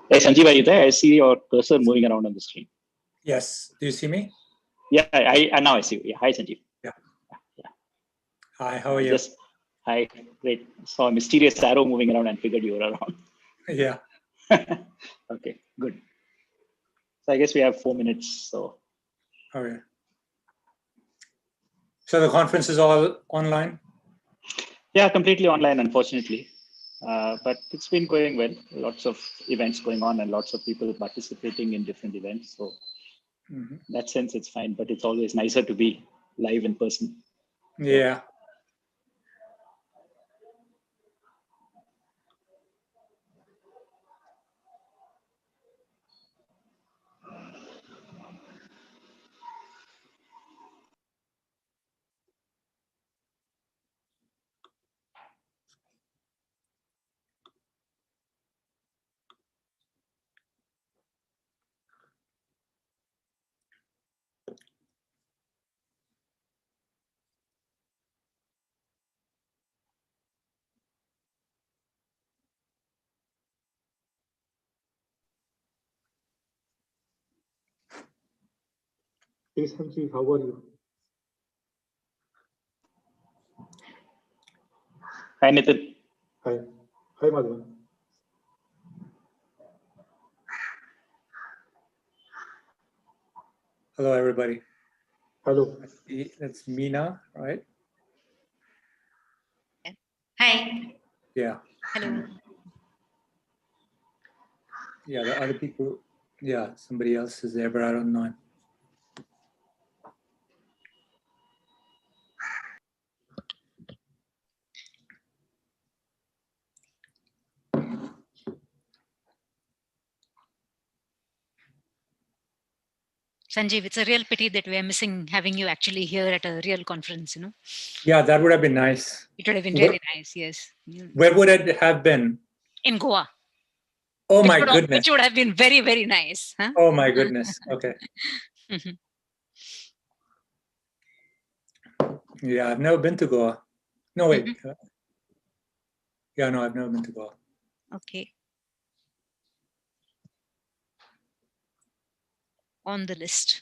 Hey, Sanjeev, are you there? I see your cursor moving around on the screen. Yes. Do you see me? Yeah, I now I see you. Yeah. Hi, Sanjeev. Yeah. Yeah. Hi, how are you? Hi, great. Saw a mysterious arrow moving around and figured you were around. Yeah. Okay, good. So I guess we have 4 minutes. So. Okay. So the conference is all online? Yeah, completely online, unfortunately. But it's been going well. Lots of events going on and lots of people participating in different events. So in that sense, it's fine. But it's always nicer to be live in person. Yeah. Hey Sanjeev, how are you? Hi, Nitin. Hi. Hi, Madhavan. Hello, everybody. Hello. That's Meena, right? Hi. Yeah. Hello. Yeah, the other people, yeah, somebody else is there, but I don't know. Sanjeev, it's a real pity that we are missing having you actually here at a real conference, Yeah, that would have been nice. It would have been really nice, yes. Where would it have been? In Goa. Oh Which my would goodness. Which would have been very, very nice. Huh? Oh my goodness. Okay. Yeah, I've never been to Goa. No, wait. Yeah, no, I've never been to Goa. Okay. On the list.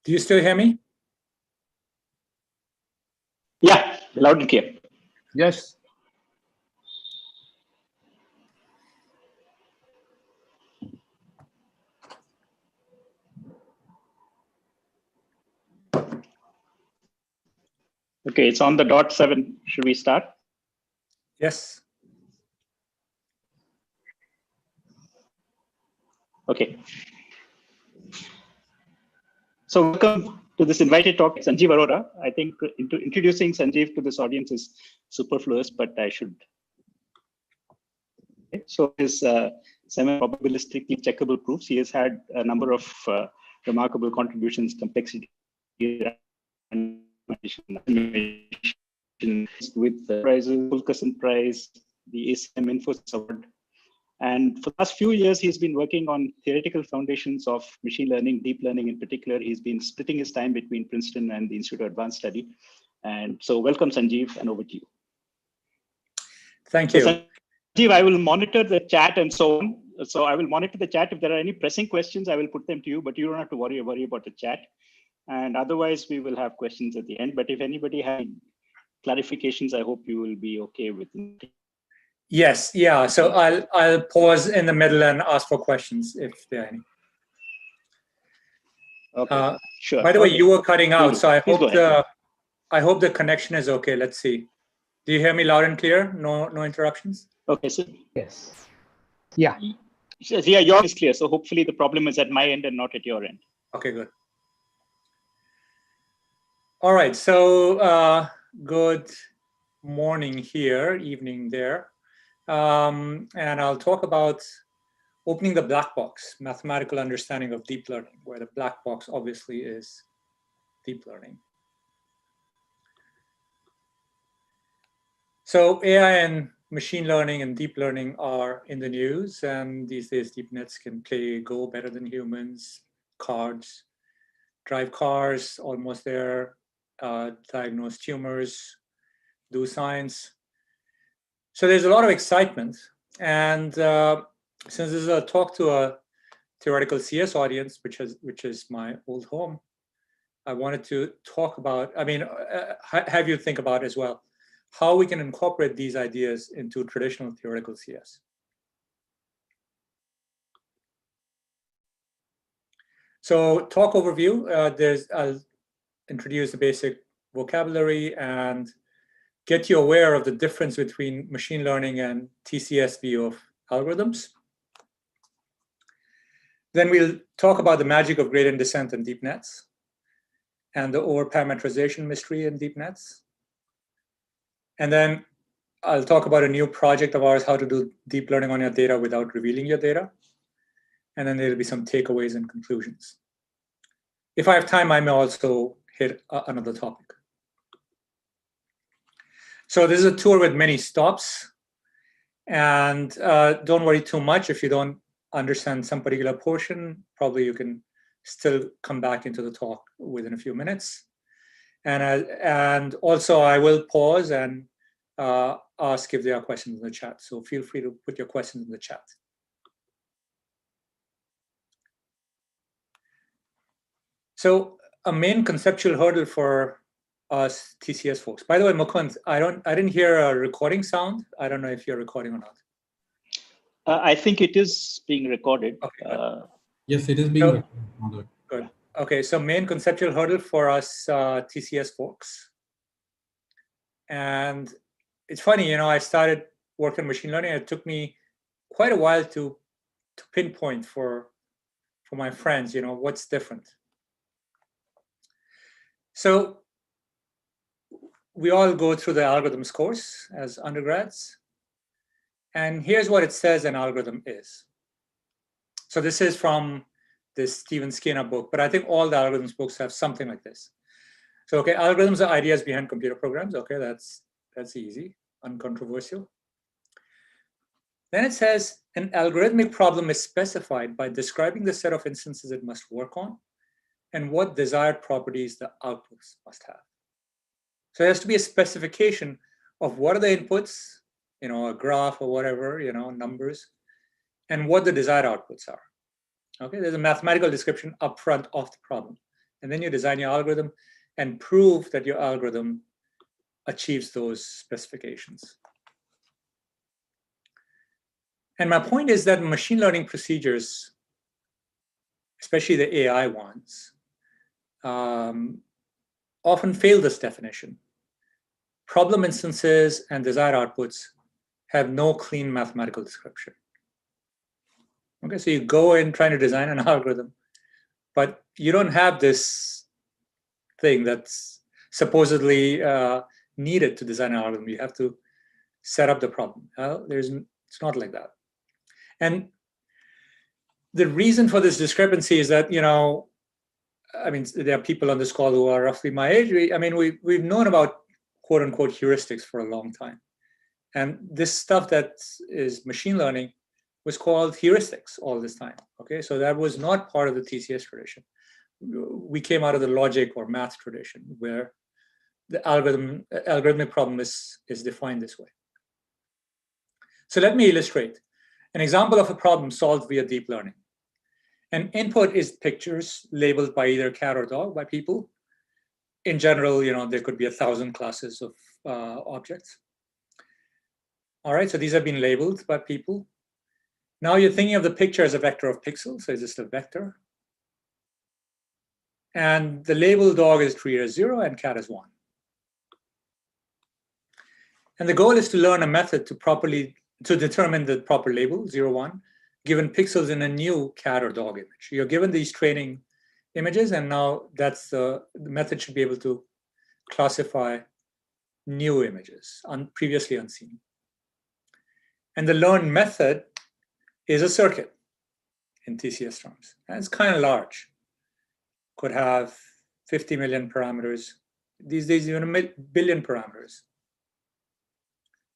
Do you still hear me? Yeah, loud and clear. Yes. Okay, it's on the dot 7. Should we start? Yes. Okay. So welcome to this invited talk, Sanjeev Arora. I think introducing Sanjeev to this audience is superfluous, but I should. Okay. So his semi-probabilistically checkable proofs, he has had a number of remarkable contributions, complexity, and with the prizes, Fulkerson Prize, the ACM Infosys Award. And for the last few years, he's been working on theoretical foundations of machine learning, deep learning in particular. He's been splitting his time between Princeton and the Institute of Advanced Study. And so welcome, Sanjeev, and over to you. Thank you. So, Sanjeev, I will monitor the chat and so on. So I will monitor the chat. If there are any pressing questions, I will put them to you, but you don't have to worry about the chat. And otherwise, we will have questions at the end. But if anybody has clarifications, I hope you will be okay with it. Yes, yeah. So I'll pause in the middle and ask for questions if there are any. Okay, sure. By the way, you were cutting out, so I hope the connection is okay. Let's see. Do you hear me loud and clear? No interruptions? Okay, so Yes. Yeah. Yeah, yours is clear. So hopefully the problem is at my end and not at your end. Okay, good. All right, so good morning here, evening there. And I'll talk about opening the black box, mathematical understanding of deep learning, where the black box obviously is deep learning. So AI and machine learning and deep learning are in the news, and these days deep nets can play Go better than humans, cards, drive cars, almost there, diagnose tumors, do science. So there's a lot of excitement. And since this is a talk to a theoretical CS audience, which is my old home, I wanted to talk about, have you think about as well, how we can incorporate these ideas into traditional theoretical CS. So talk overview, I'll introduce the basic vocabulary and get you aware of the difference between machine learning and TCS view of algorithms. Then we'll talk about the magic of gradient descent in deep nets and the overparametrization mystery in deep nets. And then I'll talk about a new project of ours, how to do deep learning on your data without revealing your data. And then there'll be some takeaways and conclusions. If I have time, I may also hit another topic. So this is a tour with many stops. And don't worry too much if you don't understand some particular portion. Probably you can still come back into the talk within a few minutes. And also I will pause and ask if there are questions in the chat. So feel free to put your questions in the chat. So a main conceptual hurdle for us TCS folks. By the way, Mukund, I didn't hear a recording sound. I don't know if you're recording or not. I think it is being recorded. Okay, yes, it is being recorded. Good. Okay, so main conceptual hurdle for us TCS folks. And it's funny, you know, I started working in machine learning. It took me quite a while to pinpoint for my friends, you know, what's different. So we all go through the algorithms course as undergrads. And here's what it says an algorithm is. So this is from this Steven Skinner book, but I think all the algorithms books have something like this. So, okay, algorithms are ideas behind computer programs. Okay, that's easy, uncontroversial. Then it says an algorithmic problem is specified by describing the set of instances it must work on and what desired properties the outputs must have. So there has to be a specification of what are the inputs, you know, a graph or whatever, you know, numbers, and what the desired outputs are. Okay, there's a mathematical description upfront of the problem. And then you design your algorithm and prove that your algorithm achieves those specifications. And my point is that machine learning procedures, especially the AI ones, often fail this definition. Problem instances and desired outputs have no clean mathematical description. Okay, so you go in trying to design an algorithm, but you don't have this thing that's supposedly needed to design an algorithm. You have to set up the problem. It's not like that. And the reason for this discrepancy is that, you know, I mean, there are people on this call who are roughly my age. We've known about quote unquote heuristics for a long time. And this stuff that is machine learning was called heuristics all this time. Okay, so that was not part of the TCS tradition. We came out of the logic or math tradition where the algorithmic problem is defined this way. So let me illustrate an example of a problem solved via deep learning. An input is pictures labeled by either cat or dog by people. In general, you know, there could be 1,000 classes of objects. All right, so these have been labeled by people. Now you're thinking of the picture as a vector of pixels, so it's just a vector. And the label dog is treated as 0 and cat as 1. And the goal is to learn a method to determine the proper label, 0, 1, given pixels in a new cat or dog image. You're given these training images, and now that's the method should be able to classify new images, previously unseen. And the learn method is a circuit in TCS terms. And it's kind of large. Could have 50 million parameters. These days, even a billion parameters.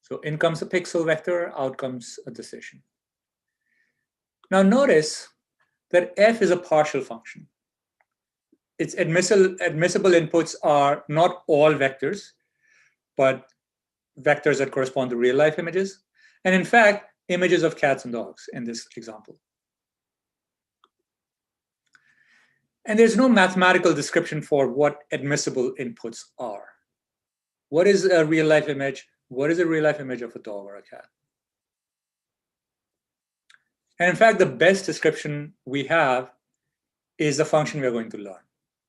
So in comes a pixel vector, out comes a decision. Now notice that f is a partial function. Its admissible inputs are not all vectors, but vectors that correspond to real life images. And in fact, images of cats and dogs in this example. And there's no mathematical description for what admissible inputs are. What is a real life image? What is a real life image of a dog or a cat? And in fact, the best description we have is the function we're going to learn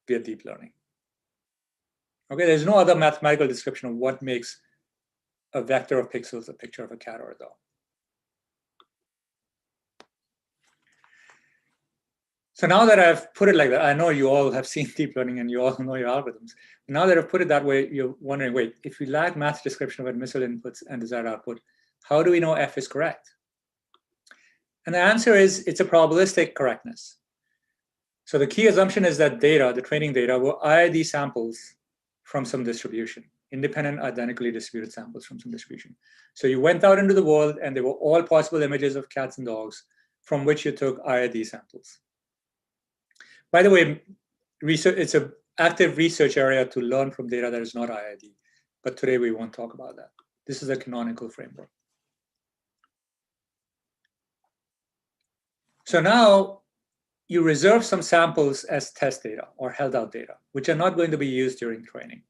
via deep learning. Okay, there's no other mathematical description of what makes a vector of pixels a picture of a cat or a dog. So now that I've put it like that, I know you all have seen deep learning and you all know your algorithms. Now that I've put it that way, you're wondering, wait, if we lack math description of admissible inputs and desired output, how do we know F is correct? And the answer is it's a probabilistic correctness. So the key assumption is that data, the training data, will IID samples from some distribution. independent, identically distributed samples from some distribution. So you went out into the world and there were all possible images of cats and dogs from which you took IID samples. By the way, it's an active research area to learn from data that is not IID, but today we won't talk about that. This is a canonical framework. So now you reserve some samples as test data or held out data, which are not going to be used during training.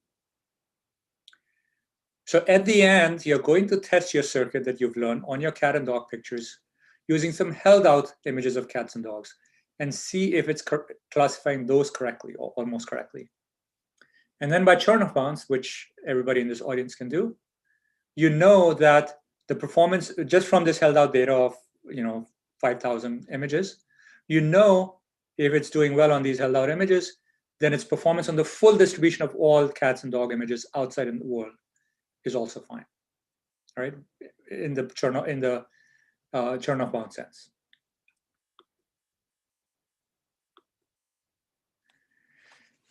So at the end, you're going to test your circuit that you've learned on your cat and dog pictures using some held out images of cats and dogs and see if it's classifying those correctly or almost correctly. And then by Chernoff bounds, which everybody in this audience can do, you know that the performance just from this held out data of 5,000 images, you know if it's doing well on these held out images, then its performance on the full distribution of all cats and dog images outside in the world is also fine, right? In the Chernoff bound sense.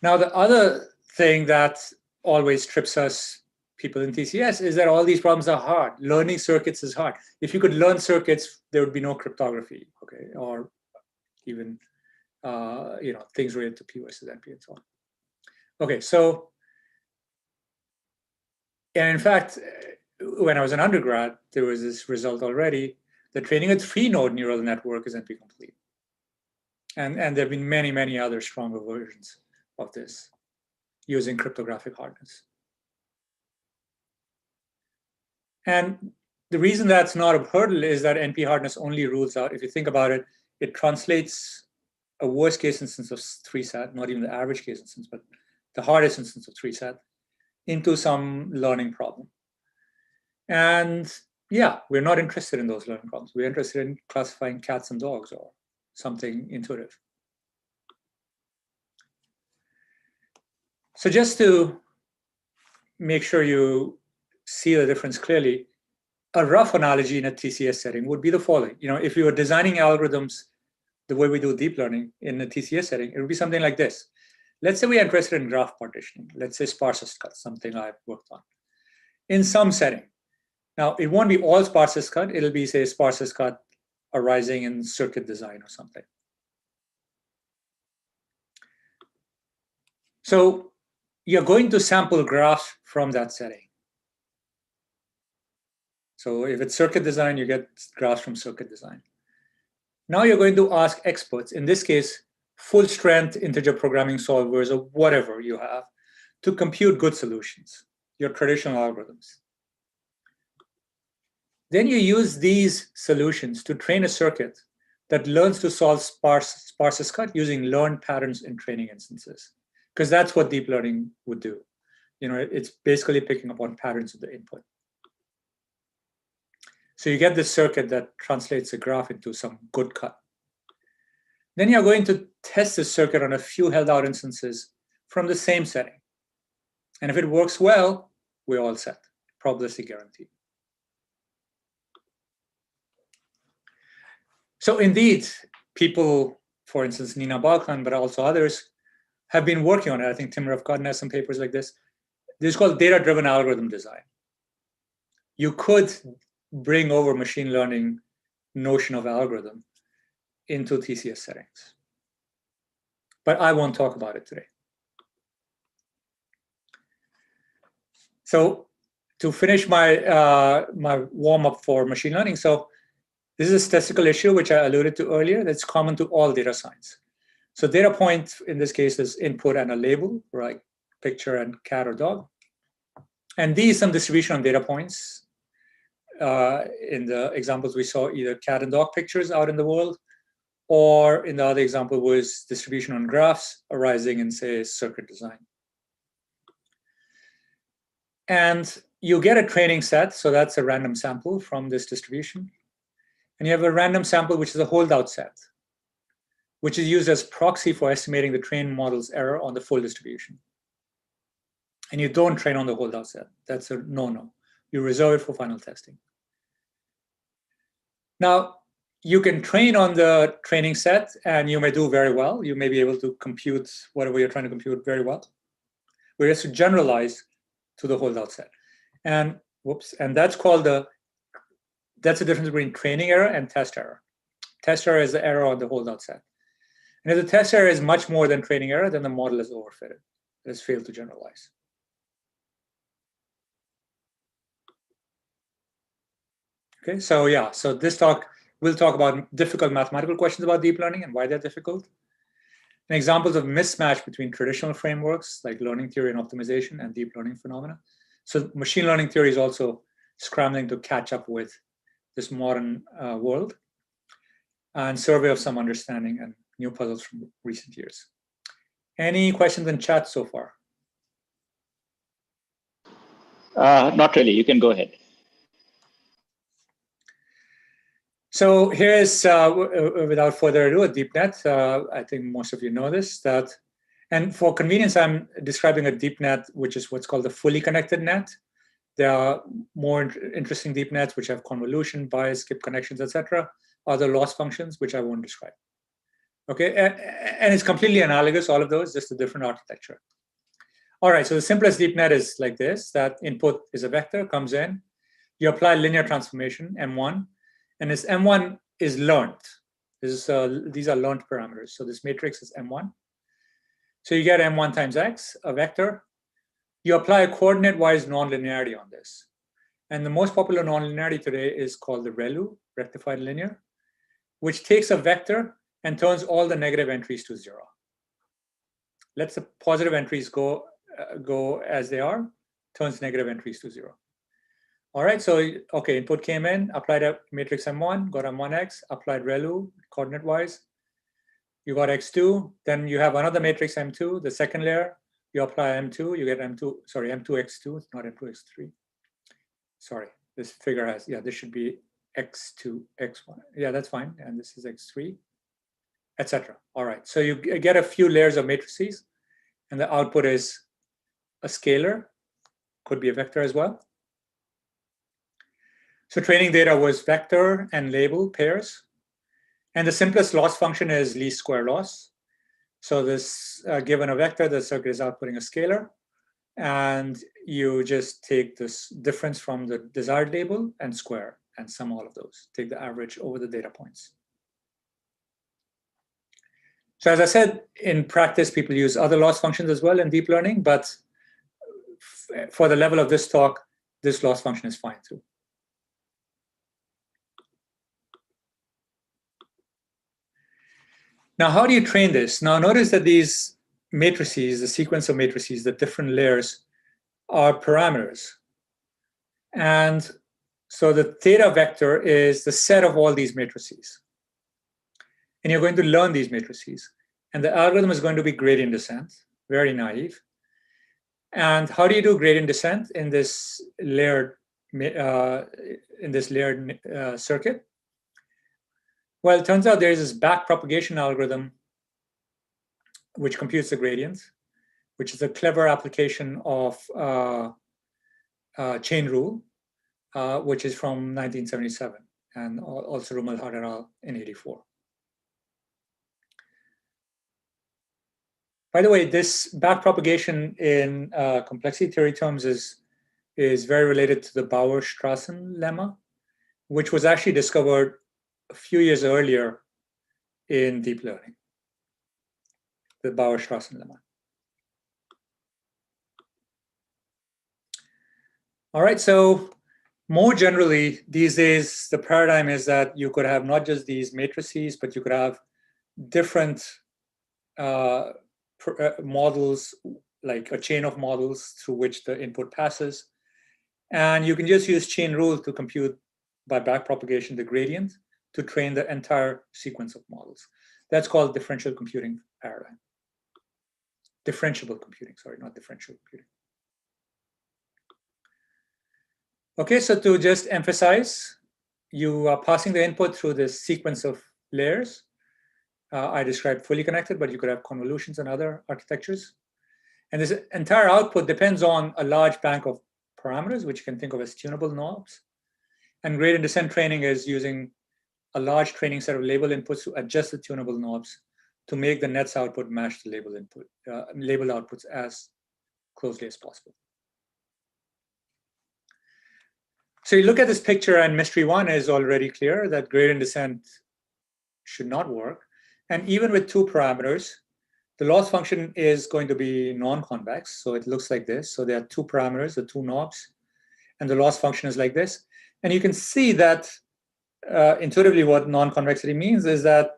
Now, the other thing that always trips us people in TCS is that all these problems are hard. Learning circuits is hard. If you could learn circuits, there would be no cryptography, okay, or even things related to P versus NP and so on. Okay, so, and in fact, when I was an undergrad, there was this result already that training a 3-node neural network is NP complete. And there have been many, many other stronger versions of this using cryptographic hardness. And the reason that's not a hurdle is that NP hardness only rules out, if you think about it, it translates a worst case instance of 3-sat, not even the average case instance, but the hardest instance of 3-sat, into some learning problem. And yeah, we're not interested in those learning problems. We're interested in classifying cats and dogs or something intuitive. So just to make sure you see the difference clearly, a rough analogy in a TCS setting would be the following. If you were designing algorithms the way we do deep learning in a TCS setting, it would be something like this. Let's say we're interested in graph partitioning. Let's say sparsest cut, something I've worked on. In some setting. Now, it won't be all sparsest cut. It'll be, say, sparsest cut arising in circuit design or something. So you're going to sample graphs from that setting. So if it's circuit design, you get graphs from circuit design. Now you're going to ask experts, in this case, full strength integer programming solvers or whatever you have, to compute good solutions, your traditional algorithms. Then you use these solutions to train a circuit that learns to solve sparsest cut using learned patterns in training instances, because that's what deep learning would do. It's basically picking up on patterns of the input. So you get this circuit that translates a graph into some good cut. Then you're going to test this circuit on a few held out instances from the same setting. And if it works well, we're all set, probabilistic guarantee. So indeed, people, for instance, Nina Balkan, but also others, have been working on it. I think Tim Revkodin has some papers like this. This is called data-driven algorithm design. You could bring over machine learning notion of algorithm into TCS settings. But I won't talk about it today. So to finish my, my warm-up for machine learning, so this is a statistical issue, which I alluded to earlier, that's common to all data science. So data point, in this case, is input and a label, right? Picture and cat or dog. And these some distribution on data points. In the examples we saw, either cat and dog pictures out in the world, or in the other example was distribution on graphs arising in, say, circuit design. And you get a training set, so that's a random sample from this distribution. And you have a random sample, which is a holdout set, which is used as proxy for estimating the trained model's error on the full distribution. And you don't train on the holdout set. That's a no-no. You reserve it for final testing. Now, you can train on the training set, and you may do very well. You may be able to compute whatever you're trying to compute very well. We have to generalize to the holdout set. And that's called that's the difference between training error and test error. Test error is the error on the holdout set. And if the test error is much more than training error, then the model is overfitted. It has failed to generalize. Okay, so yeah, so this talk, we'll talk about difficult mathematical questions about deep learning and why they're difficult. And examples of mismatch between traditional frameworks like learning theory and optimization and deep learning phenomena. So machine learning theory is also scrambling to catch up with this modern world, and survey of some understanding and new puzzles from recent years. Any questions in chat so far? Not really. You can go ahead. So here is, without further ado, a deep net. I think most of you know this. And for convenience, I'm describing a deep net, which is what's called the fully connected net. There are more interesting deep nets, which have convolution, bias, skip connections, etc. Other loss functions, which I won't describe. Okay, and it's completely analogous, all of those, just a different architecture. All right, so the simplest deep net is like this, that input is a vector, comes in, you apply linear transformation, M1, and this M1 is learned. These are learned parameters. So this matrix is M1. So you get M1 times X, a vector. You apply a coordinate-wise nonlinearity on this. And the most popular nonlinearity today is called the ReLU, rectified linear, which takes a vector and turns all the negative entries to 0. Lets the positive entries go as they are, turns negative entries to 0. All right, so, okay, input came in, applied a matrix M1, got M1X, applied ReLU, coordinate-wise. You got X2, then you have another matrix M2, the second layer, you apply M2, you get M2X2, not M2X3. Sorry, this figure has, yeah, this should be X2, X1. Yeah, that's fine, and this is X3, etc. All right, so you get a few layers of matrices, and the output is a scalar, could be a vector as well. So training data was vector and label pairs. And the simplest loss function is least square loss. So this, given a vector, the circuit is outputting a scalar. And you just take this difference from the desired label and square and sum all of those. Take the average over the data points. So as I said, in practice, people use other loss functions as well in deep learning. But for the level of this talk, this loss function is fine too. Now, how do you train this? Now, notice that these matrices, the sequence of matrices, the different layers, are parameters. And so the theta vector is the set of all these matrices. And you're going to learn these matrices. And the algorithm is going to be gradient descent, very naive. And how do you do gradient descent in this layered circuit? Well, it turns out there's this back propagation algorithm which computes the gradient, which is a clever application of chain rule, which is from 1977, and also Rumal et al. In 84. By the way, this back propagation in complexity theory terms is very related to the Bauer-Strassen lemma, which was actually discovered a few years earlier in deep learning, the Bauer-Strassen lemma. All right, so more generally, these days, the paradigm is that you could have not just these matrices, but you could have different models, like a chain of models through which the input passes. And you can just use chain rule to compute by backpropagation the gradient to train the entire sequence of models. That's called differential computing paradigm. Differentiable computing, sorry, not differential computing. Okay, so to just emphasize, you are passing the input through this sequence of layers. I described fully connected, but you could have convolutions and other architectures. And this entire output depends on a large bank of parameters, which you can think of as tunable knobs. And gradient descent training is using a large training set of label inputs to adjust the tunable knobs to make the net's output match the label input, labeled outputs as closely as possible. So you look at this picture, and mystery one is already clear that gradient descent should not work. And even with two parameters, the loss function is going to be non-convex. So it looks like this. So there are two parameters, the two knobs, and the loss function is like this. And you can see that intuitively what non-convexity means is that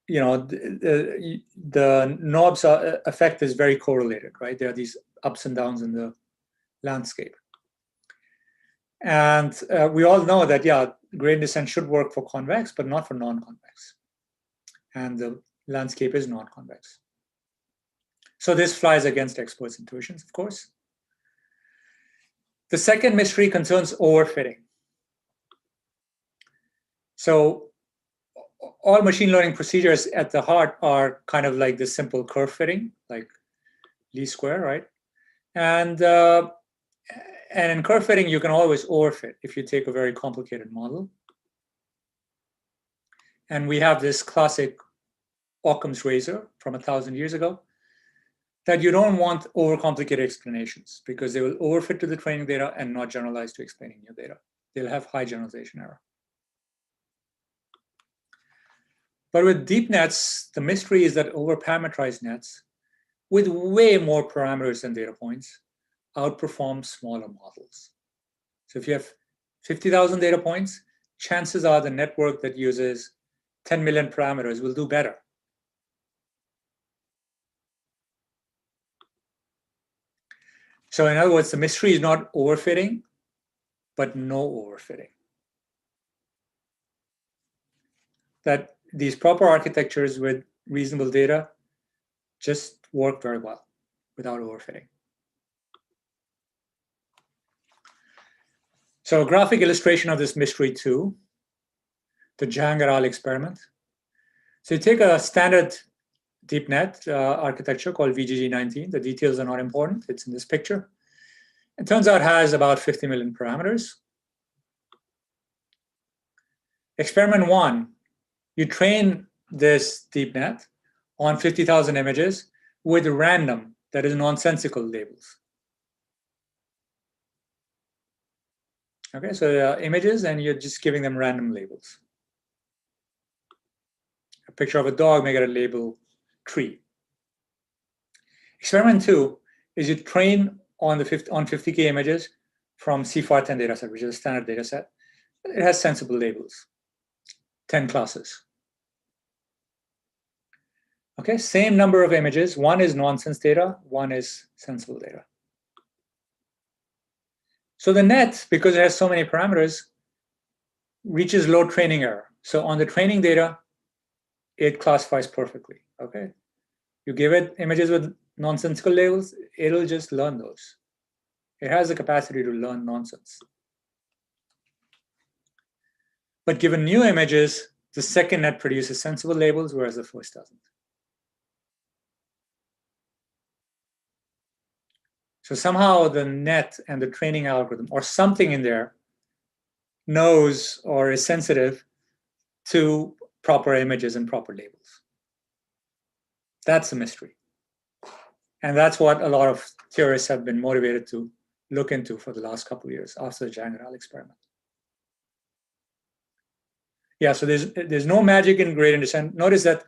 the knobs effect is very correlated, right? There are these ups and downs in the landscape. And we all know that, yeah, gradient descent should work for convex, but not for non-convex. And the landscape is non-convex. So this flies against experts' intuitions, of course. The second mystery concerns overfitting. So all machine learning procedures at the heart are kind of like this simple curve fitting, like least square, right? And in curve fitting, you can always overfit if you take a very complicated model. And we have this classic Occam's razor from 1,000 years ago, that you don't want overcomplicated explanations because they will overfit to the training data and not generalize to explaining new data. They'll have high generalization error. But with deep nets, the mystery is that overparameterized nets with way more parameters than data points outperform smaller models. So if you have 50,000 data points, chances are the network that uses 10 million parameters will do better. So in other words, the mystery is not overfitting, but no overfitting. That these proper architectures with reasonable data just work very well without overfitting. So a graphic illustration of this mystery two, the Zhang et al. Experiment. So you take a standard deep net architecture called VGG19. The details are not important. It's in this picture. It turns out it has about 50 million parameters. Experiment one, you train this deep net on 50,000 images with random, that is nonsensical labels. Okay, so images, and you're just giving them random labels. A picture of a dog, make it a label tree. Experiment two is you train on 50K images from CFAR10 dataset, which is a standard dataset. It has sensible labels, 10 classes. Okay, same number of images. One is nonsense data, one is sensible data. So the net, because it has so many parameters, reaches low training error. So on the training data, it classifies perfectly, okay? You give it images with nonsensical labels, it'll just learn those. It has the capacity to learn nonsense. But given new images, the second net produces sensible labels, whereas the first doesn't. So somehow the net and the training algorithm, or something in there, knows or is sensitive to proper images and proper labels. That's a mystery. And that's what a lot of theorists have been motivated to look into for the last couple of years after the Zhang et al. Experiment. Yeah, so there's no magic in gradient descent. Notice that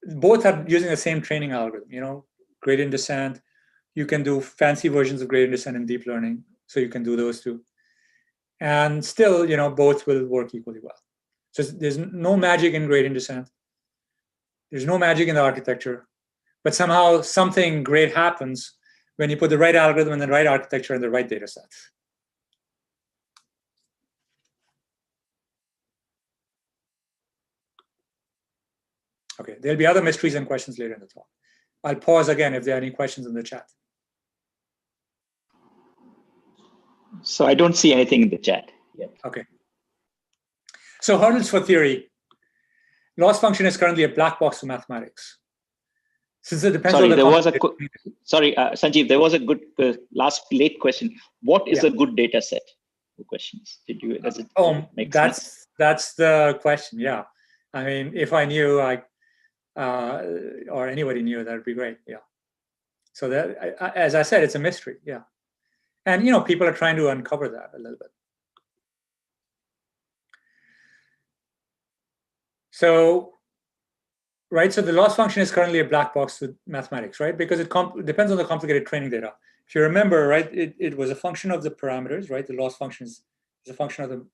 both are using the same training algorithm, gradient descent. You can do fancy versions of gradient descent in deep learning, so you can do those too. And still, both will work equally well. So there's no magic in gradient descent. There's no magic in the architecture, but somehow something great happens when you put the right algorithm and the right architecture in the right data set. Okay, there'll be other mysteries and questions later in the talk. I'll pause again if there are any questions in the chat. So I don't see anything in the chat yet. Okay. So hurdles for theory. Loss function is currently a black box for mathematics. Since it depends on the Sanjeev, there was a good late question. What is a good data set? The questions. Does it make sense? That's the question. Yeah. I mean, if I knew, or anybody knew, that would be great. Yeah. So that, as I said, it's a mystery. Yeah. And people are trying to uncover that a little bit. So, right, so the loss function is currently a black box with mathematics, right? Because it depends on the complicated training data. If you remember, right, it was a function of the parameters, right? The loss function is a function of the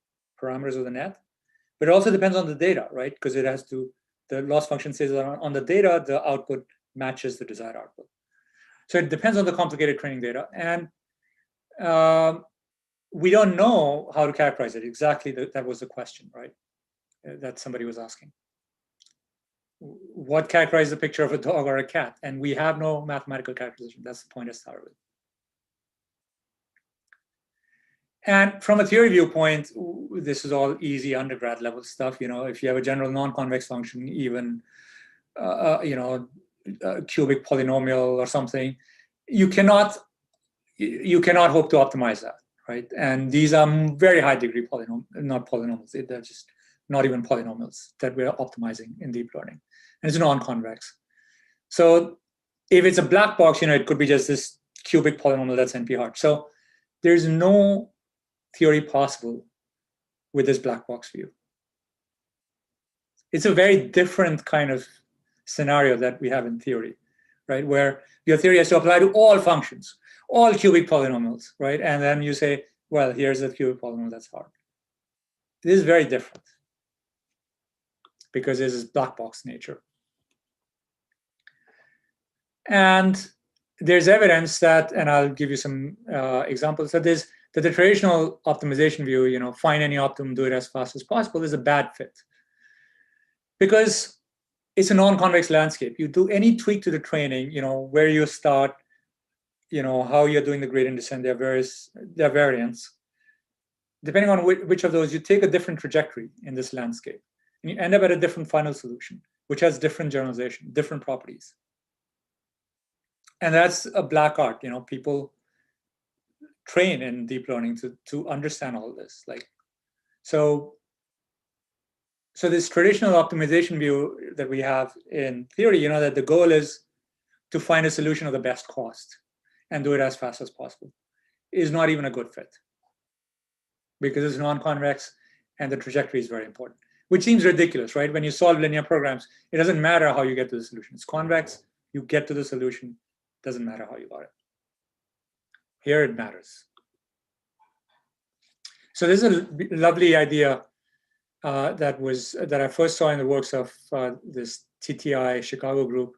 parameters of the net, but it also depends on the data, right? Because it has to, the loss function says that on the data, the output matches the desired output. So it depends on the complicated training data. And we don't know how to characterize it. Exactly, that was the question, right? That somebody was asking. What characterizes the picture of a dog or a cat? And we have no mathematical characterization. That's the point I started with. And from a theory viewpoint, this is all easy undergrad level stuff. You know, if you have a general non-convex function, even you know, a cubic polynomial or something, you cannot hope to optimize that, right? And these are very high degree not polynomials. They're just not even polynomials that we're optimizing in deep learning. And it's non-convex. So if it's a black box, you know, it could be just this cubic polynomial that's NP-hard. So there's no theory possible with this black box view. It's a very different kind of scenario that we have in theory, right? Where your theory has to apply to all functions, all cubic polynomials, right? And then you say, well, here's a cubic polynomial that's hard. This is very different because this is black box nature. And there's evidence that, and I'll give you some examples, that the traditional optimization view, you know, find any optimum, do it as fast as possible, is a bad fit. Because it's a non-convex landscape. You do any tweak to the training, you know, where you start, you know, how you're doing the gradient descent, there are variants. Depending on which of those, you take a different trajectory in this landscape. And you end up at a different final solution, which has different generalization, different properties. And that's a black art. You know, people train in deep learning to understand all this. Like, so this traditional optimization view that we have in theory, you know, that the goal is to find a solution of the best cost and do it as fast as possible, is not even a good fit because it's non-convex and the trajectory is very important, which seems ridiculous, right? When you solve linear programs, it doesn't matter how you get to the solution. It's convex, you get to the solution, doesn't matter how you got it. Here it matters. So this is a lovely idea that I first saw in the works of this TTI Chicago group.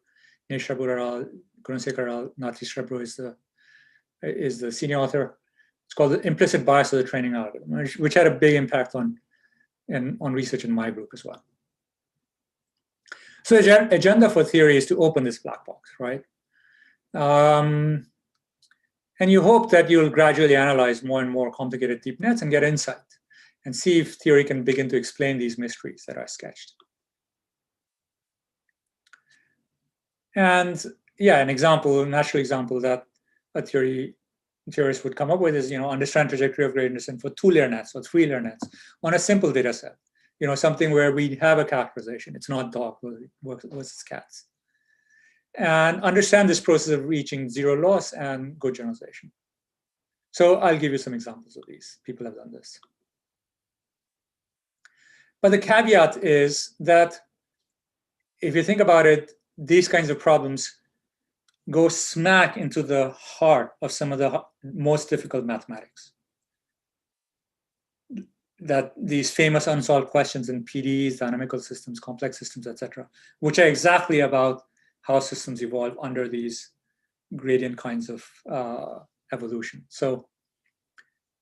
Nish Rabur, Gunasekar al, Natish Rabur is the senior author. It's called The Implicit Bias of the Training Algorithm, which had a big impact on research in my group as well. So the agenda for theory is to open this black box, right? And you hope that you'll gradually analyze more and more complicated deep nets and get insight and see if theory can begin to explain these mysteries that I sketched. And yeah, an natural example that a theorist would come up with is, you know, understand trajectory of gradient descent for 2-layer nets or 3-layer nets on a simple data set. You know, something where we have a characterization. It's not dog versus cats. And understand this process of reaching zero loss and good generalization. So I'll give you some examples of these. People have done this. But the caveat is that if you think about it, these kinds of problems go smack into the heart of some of the most difficult mathematics. That these famous unsolved questions in PDEs, dynamical systems, complex systems, etc., which are exactly about how systems evolve under these gradient kinds of evolution. So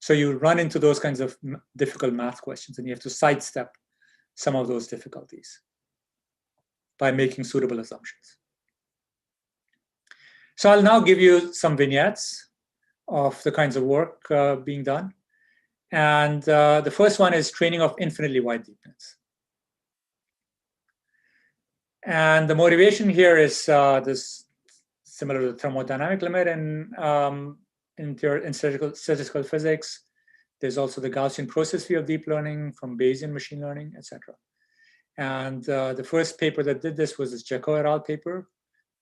you run into those kinds of difficult math questions, and you have to sidestep some of those difficulties by making suitable assumptions. So I'll now give you some vignettes of the kinds of work being done. And the first one is training of infinitely wide deep nets. And the motivation here is this similar to the thermodynamic limit in statistical physics. There's also the Gaussian process view of deep learning from Bayesian machine learning, etc. And the first paper that did this was this Jaco et al. Paper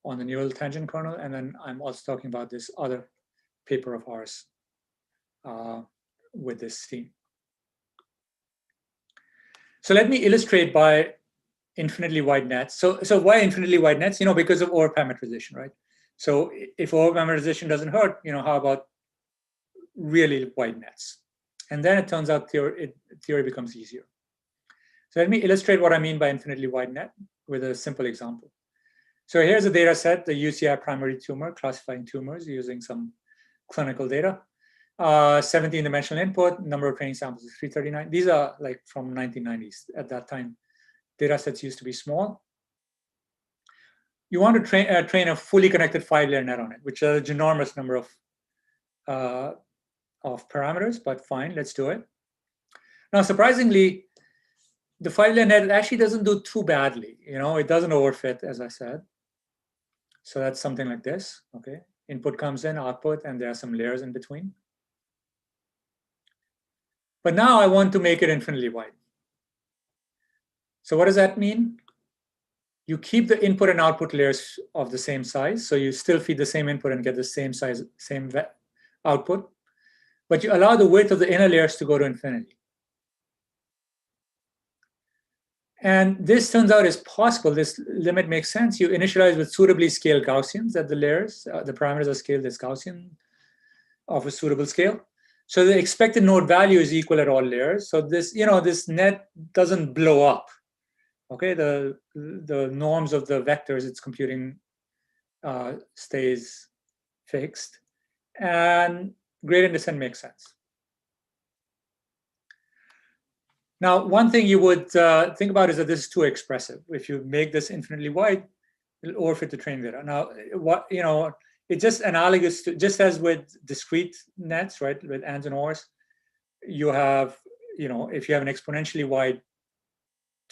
on the neural tangent kernel. And then I'm also talking about this other paper of ours with this team. So let me illustrate by infinitely wide nets. So why infinitely wide nets? Because of overparameterization, right? So if overparameterization doesn't hurt, how about really wide nets? And then it turns out theory becomes easier. So let me illustrate what I mean by infinitely wide net with a simple example. So here's a data set, the UCI primary tumor, classifying tumors using some clinical data. 17-dimensional input, number of training samples is 339. These are like from 1990s. At that time, data sets used to be small. You want to train a fully connected 5-layer net on it, which is a ginormous number of parameters, but fine, let's do it. Now, surprisingly, the 5-layer net actually doesn't do too badly. It doesn't overfit, as I said. So that's something like this, okay? Input comes in, output, and there are some layers in between. But now I want to make it infinitely wide. So what does that mean? You keep the input and output layers of the same size. So you still feed the same input and get the same size, same output. But you allow the width of the inner layers to go to infinity. And this turns out is possible. This limit makes sense. You initialize with suitably scaled Gaussians at the layers. The parameters are scaled as Gaussian of a suitable scale. So the expected node value is equal at all layers. So this, this net doesn't blow up. Okay, the norms of the vectors it's computing stays fixed, and gradient descent makes sense. Now, one thing you would think about is that this is too expressive. If you make this infinitely wide, it'll overfit the training data. Now, it's just analogous to, just as with discrete nets, right? With ands and ors, you have, if you have an exponentially wide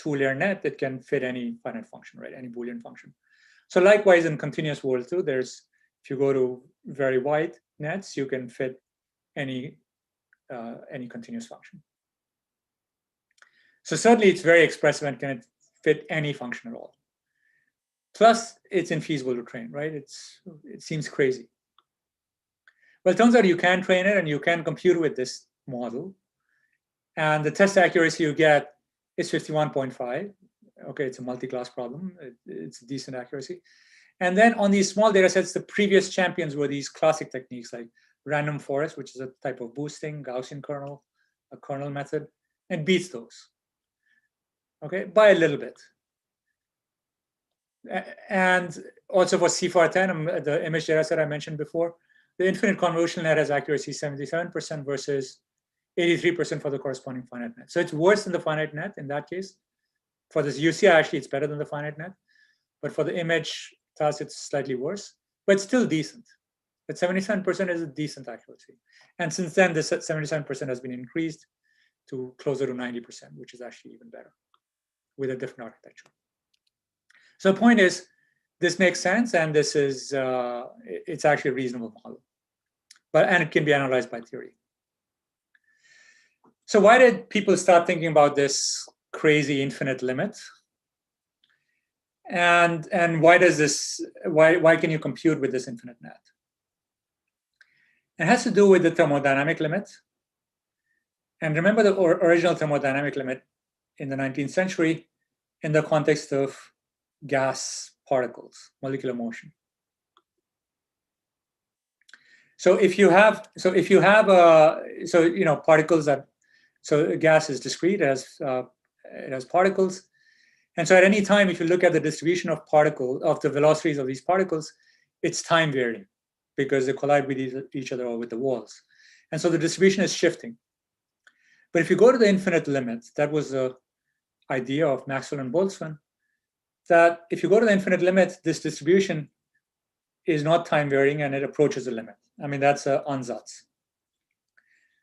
2-layer net, it can fit any finite function, right? Any Boolean function. So likewise, in continuous world too, if you go to very wide nets, you can fit any continuous function. So certainly it's very expressive and can fit any function at all. Plus, it's infeasible to train, right? It seems crazy. Well, it turns out you can train it and you can compute with this model. And the test accuracy you get is 51.5. Okay, it's a multi-class problem. It's decent accuracy. And then on these small data sets, the previous champions were these classic techniques like random forest, which is a type of boosting, Gaussian kernel, a kernel method, and beats those. Okay, by a little bit. And also for CFAR10, the image data set I mentioned before, the infinite convolutional net has accuracy 77% versus 83% for the corresponding finite net. So it's worse than the finite net in that case. For this UCI, actually, it's better than the finite net. But for the image task, it's slightly worse, but still decent. But 77% is a decent accuracy. And since then, this 77% has been increased to closer to 90%, which is actually even better with a different architecture. So the point is, this makes sense, and this is it's actually a reasonable model, and it can be analyzed by theory. So why did people start thinking about this crazy infinite limit? And why does this? Why can you compute with this infinite net? It has to do with the thermodynamic limit. And remember the original thermodynamic limit in the 19th century in the context of gas particles, molecular motion. So if you have particles that, so gas is discrete, it has particles. And so at any time, if you look at the distribution of the velocities of these particles, it's time varying because they collide with each other or with the walls. And so the distribution is shifting. But if you go to the infinite limit, that was the idea of Maxwell and Boltzmann, that if you go to the infinite limit, this distribution is not time varying and it approaches the limit. I mean, that's an ansatz.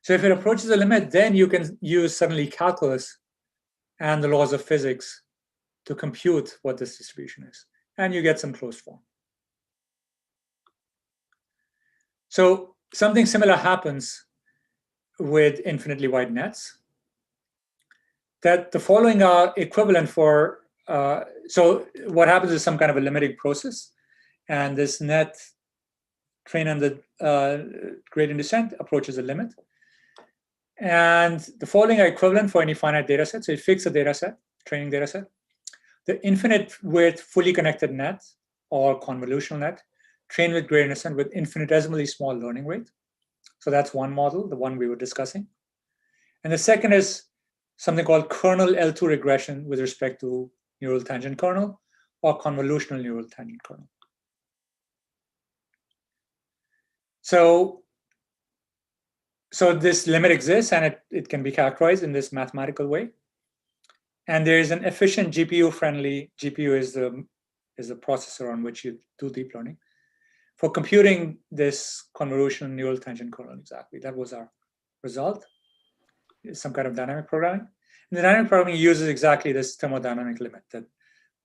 So if it approaches the limit, then you can use suddenly calculus and the laws of physics to compute what this distribution is. And you get some closed form. So something similar happens with infinitely wide nets, that the following are equivalent for, so what happens is some kind of a limiting process, and this net train on the gradient descent approaches a limit. And the following are equivalent for any finite data set. So you fix a data set, training data set. the infinite width fully connected net or convolutional net trained with gradient descent with infinitesimally small learning rate. So that's one model, the one we were discussing. And the second is something called kernel L2 regression with respect to neural tangent kernel or convolutional neural tangent kernel. So this limit exists, and it can be characterized in this mathematical way. And there is an efficient GPU-friendly, GPU is the processor on which you do deep learning, for computing this convolutional neural tangent kernel exactly. That was our result. It's some kind of dynamic programming. And the dynamic programming uses exactly this thermodynamic limit, that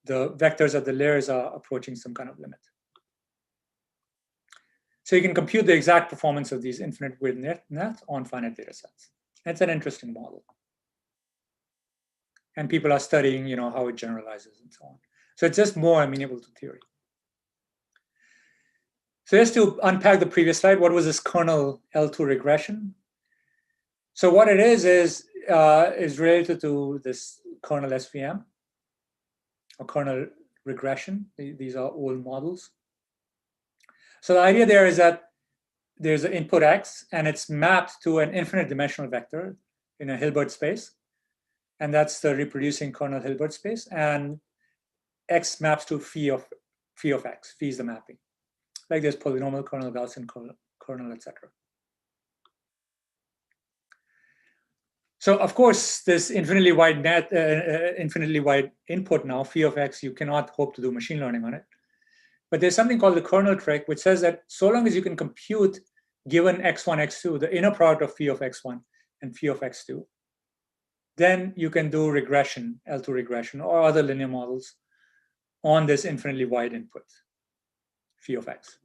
the vectors at the layers are approaching some kind of limit. So you can compute the exact performance of these infinite width net on finite data sets. It's an interesting model. And people are studying, how it generalizes and so on. So it's just more amenable to theory. So just to unpack the previous slide, what was this kernel L2 regression? So what it is related to this kernel SVM or kernel regression. These are old models. So the idea there is that there's an input X, and it's mapped to an infinite dimensional vector in a Hilbert space. And that's the reproducing kernel Hilbert space. And X maps to phi of X. Phi is the mapping. Like there's polynomial kernel, Gaussian kernel, etc. So of course, this infinitely wide input now, phi of X, you cannot hope to do machine learning on it. But there's something called the kernel trick, which says that so long as you can compute, given x1, x2, the inner product of phi of x1 and phi of x2, then you can do regression, L2 regression, or other linear models on this infinitely wide input, phi of x.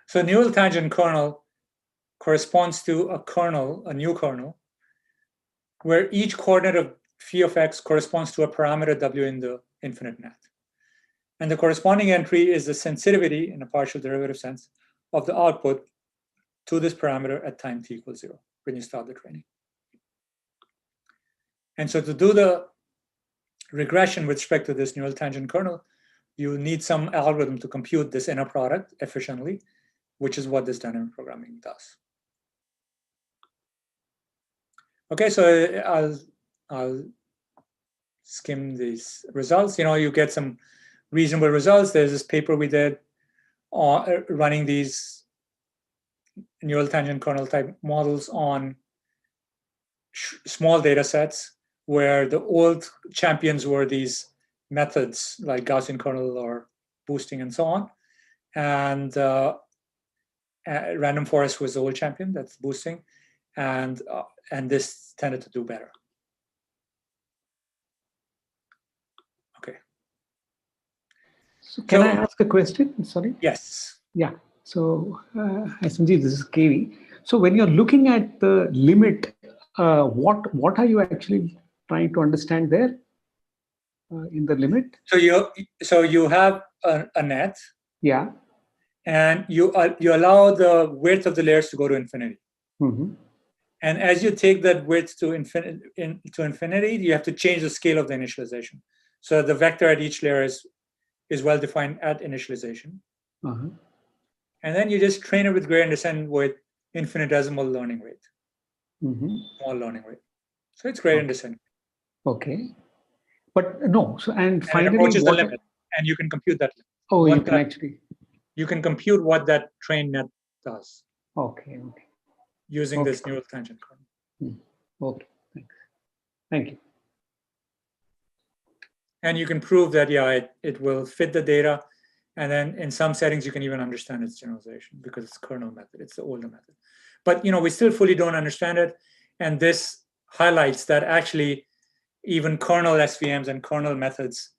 So neural tangent kernel corresponds to a kernel, a new kernel, where each coordinate of phi of x corresponds to a parameter w in the infinite net. And the corresponding entry is the sensitivity, in a partial derivative sense, of the output to this parameter at time t equals 0 when you start the training. And so to do the regression with respect to this neural tangent kernel, you need some algorithm to compute this inner product efficiently, which is what this dynamic programming does. Okay, so I'll skim these results. You get some reasonable results. There's this paper we did running these neural tangent kernel type models on small data sets where the old champions were these methods like Gaussian kernel or boosting and so on. And random forest was the old champion, that's boosting. And this tended to do better. Okay. So can I ask a question? Sorry. Yes. Yeah. So, hi Sanjeev, this is KV. So when you're looking at the limit, what are you actually trying to understand there in the limit? So you have a net. Yeah. And you allow the width of the layers to go to infinity. Mm-hmm. And as you take that width to infinity, you have to change the scale of the initialization. So the vector at each layer is well defined at initialization. Uh-huh. And then you just train it with gradient descent with infinitesimal learning rate, small learning rate. So it's gradient descent. Okay. But no, so and finally, it approaches the limit, and you can compute that limit. Oh, you can actually. You can compute what that trained net does. Okay. Using this neural tangent kernel. Okay, thanks. Thank you. And you can prove that, yeah, it will fit the data. And then in some settings, you can even understand its generalization because it's kernel method. It's the older method. But we still fully don't understand it. And this highlights that actually even kernel SVMs and kernel methods,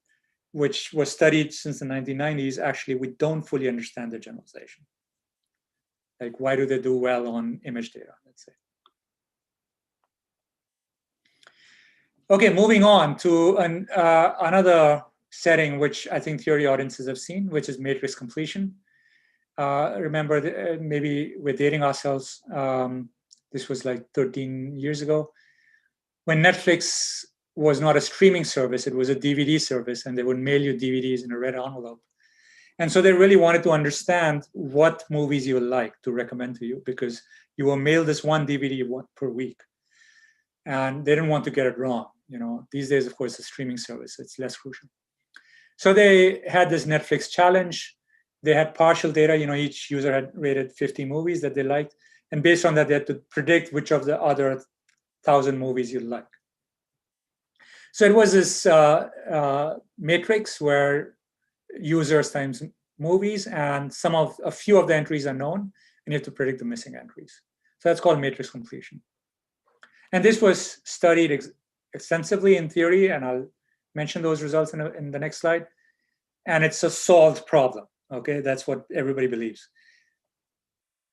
which was studied since the 1990s, actually, we don't fully understand the generalization. Like, why do they do well on image data, let's say? Okay, moving on to another setting, which I think theory audiences have seen, which is matrix completion. Remember, maybe we're dating ourselves. This was like 13 years ago, when Netflix was not a streaming service, it was a DVD service, and they would mail you DVDs in a red envelope. And so they really wanted to understand what movies you would like to recommend to you, because you were mailed this one DVD per week. And they didn't want to get it wrong. These days, of course, the streaming service, it's less crucial. So they had this Netflix challenge. They had partial data. Each user had rated 50 movies that they liked. And based on that, they had to predict which of the other 1,000 movies you like. So it was this matrix where users times movies, and a few of the entries are known, and you have to predict the missing entries. So that's called matrix completion. And this was studied extensively in theory, and I'll mention those results in the next slide. And it's a solved problem. Okay, that's what everybody believes.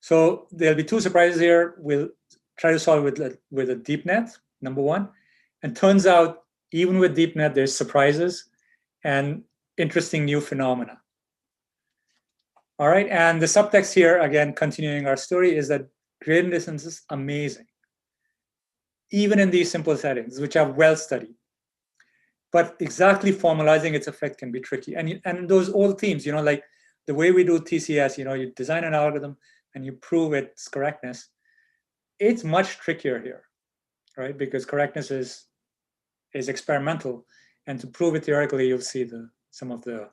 So there'll be two surprises here. We'll try to solve it with a deep net, number one. And turns out, even with deep net, there's surprises and interesting new phenomena. All right, and the subtext here, again, continuing our story, is that gradient descent is amazing, even in these simple settings, which are well studied. But exactly formalizing its effect can be tricky. And those old themes, like the way we do TCS, you design an algorithm and you prove its correctness. It's much trickier here, right? Because correctness is experimental, and to prove it theoretically, you'll see some of the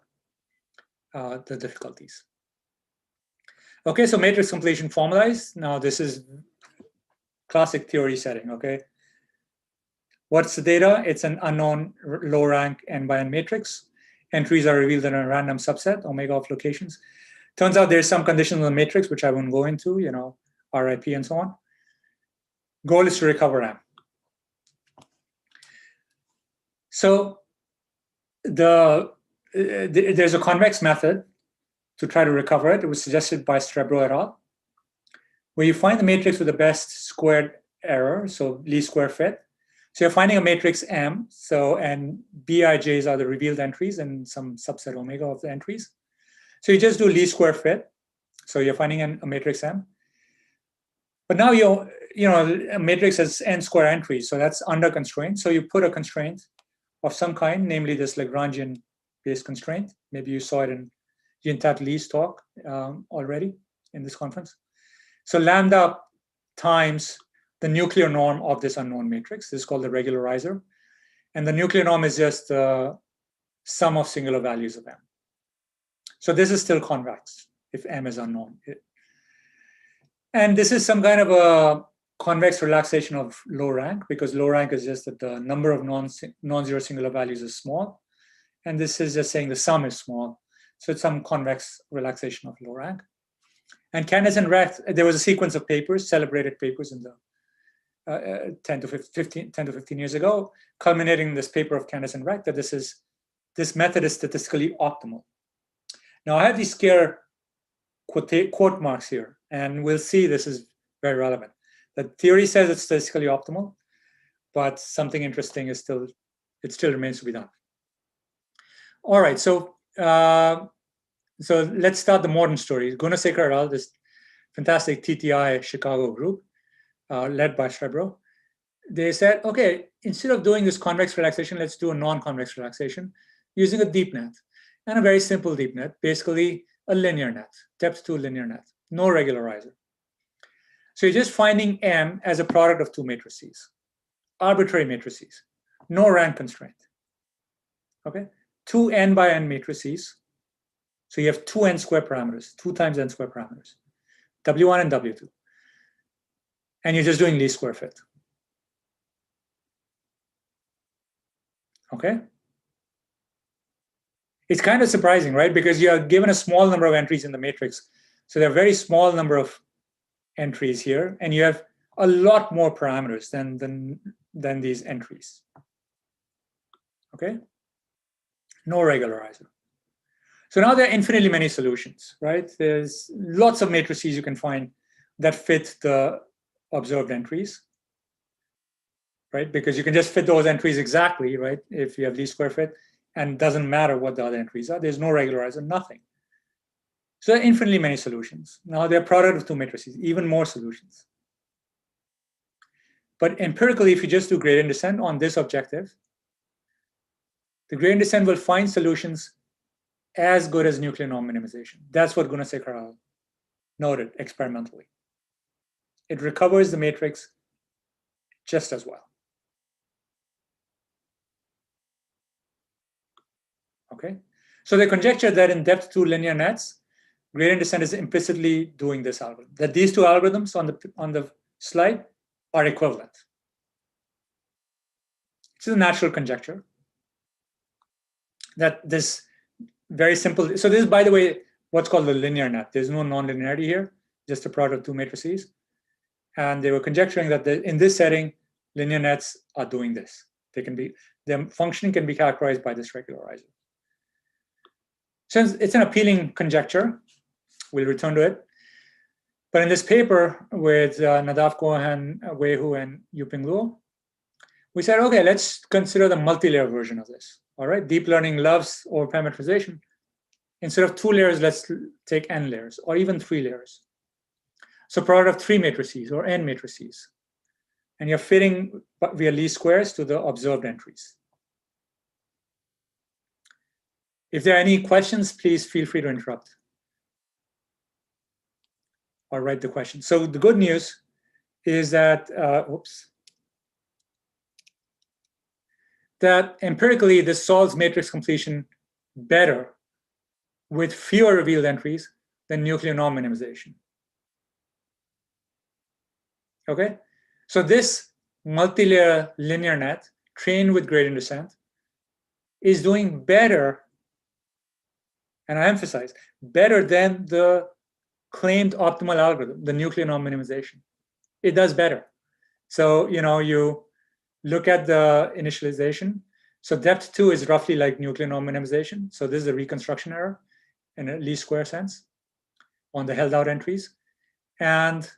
difficulties. Okay, so matrix completion formalized. Now this is classic theory setting, okay? What's the data? It's an unknown low rank n by n matrix. Entries are revealed in a random subset, omega of locations. Turns out there's some conditions on the matrix, which I won't go into, RIP and so on. Goal is to recover M. So there's a convex method to try to recover it. It was suggested by Strebro et al., where you find the matrix with the best squared error, so least square fit. So you're finding a matrix M, and Bij's are the revealed entries and some subset omega of the entries. So you just do least square fit. So you're finding a matrix M. But now a matrix has n square entries, so that's under constraint. So you put a constraint of some kind, namely this Lagrangian-based constraint. Maybe you saw it in Jin-Tat Lee's talk already in this conference. So lambda times the nuclear norm of this unknown matrix. This is called the regularizer. And the nuclear norm is just the sum of singular values of M. So this is still convex if M is unknown. And this is some kind of a convex relaxation of low rank, because low rank is just that the number of non-zero singular values is small. And this is just saying the sum is small. So it's some convex relaxation of low rank. And Candace and Recht, there was a sequence of papers, celebrated papers in the 10 to 15 years ago, culminating in this paper of Candace and Recht, that this method is statistically optimal. Now I have these scare quote marks here, and we'll see this is very relevant. The theory says it's statistically optimal, but something interesting is still remains to be done. All right, so let's start the modern story. Gunasekar et al., this fantastic TTI Chicago group, led by Strebro, they said, okay, instead of doing this convex relaxation, let's do a non-convex relaxation using a deep net, and a very simple deep net, basically a linear net, depth 2 linear net, no regularizer. So you're just finding M as a product of two matrices, arbitrary matrices, no rank constraint, okay? Two n by n matrices. So you have two n square parameters, 2 times n square parameters, W1 and W2. And you're just doing least square fit. Okay? It's kind of surprising, right? Because you are given a small number of entries in the matrix. So there are a very small number of entries here, and you have a lot more parameters than these entries. Okay? No regularizer. So now there are infinitely many solutions, right? There's lots of matrices you can find that fit the observed entries, right? Because you can just fit those entries exactly, right? If you have least square fit, and it doesn't matter what the other entries are. There's no regularizer, nothing. So there are infinitely many solutions. Now they're product of two matrices, even more solutions. But empirically, if you just do gradient descent on this objective, the gradient descent will find solutions as good as nuclear norm minimization. That's what Gunasekharal noted experimentally. It recovers the matrix just as well. Okay, so they conjecture that in depth 2 linear nets, gradient descent is implicitly doing this algorithm. That these two algorithms on the slide are equivalent. It's a natural conjecture that this very simple. So this is, by the way, what's called the linear net. There's no nonlinearity here, just a product of two matrices. And they were conjecturing that in this setting, linear nets are doing this. Their functioning can be characterized by this regularizer. Since it's an appealing conjecture, we'll return to it. But in this paper with Nadav Cohen, Wei Hu, and Yuping Luo, we said, okay, let's consider the multi-layer version of this. All right, deep learning loves overparameterization. Instead of 2 layers, let's take n layers, or even 3 layers. So product of 3 matrices or n matrices. And you're fitting via least squares to the observed entries. If there are any questions, please feel free to interrupt or write the question. So the good news is that, that empirically this solves matrix completion better with fewer revealed entries than nuclear norm minimization. Okay, so this multi-layer linear net trained with gradient descent is doing better, and I emphasize, better than the claimed optimal algorithm, the nuclear norm minimization. It does better. So, you look at the initialization. So depth 2 is roughly like nuclear norm minimization. So this is a reconstruction error in a least square sense on the held out entries. And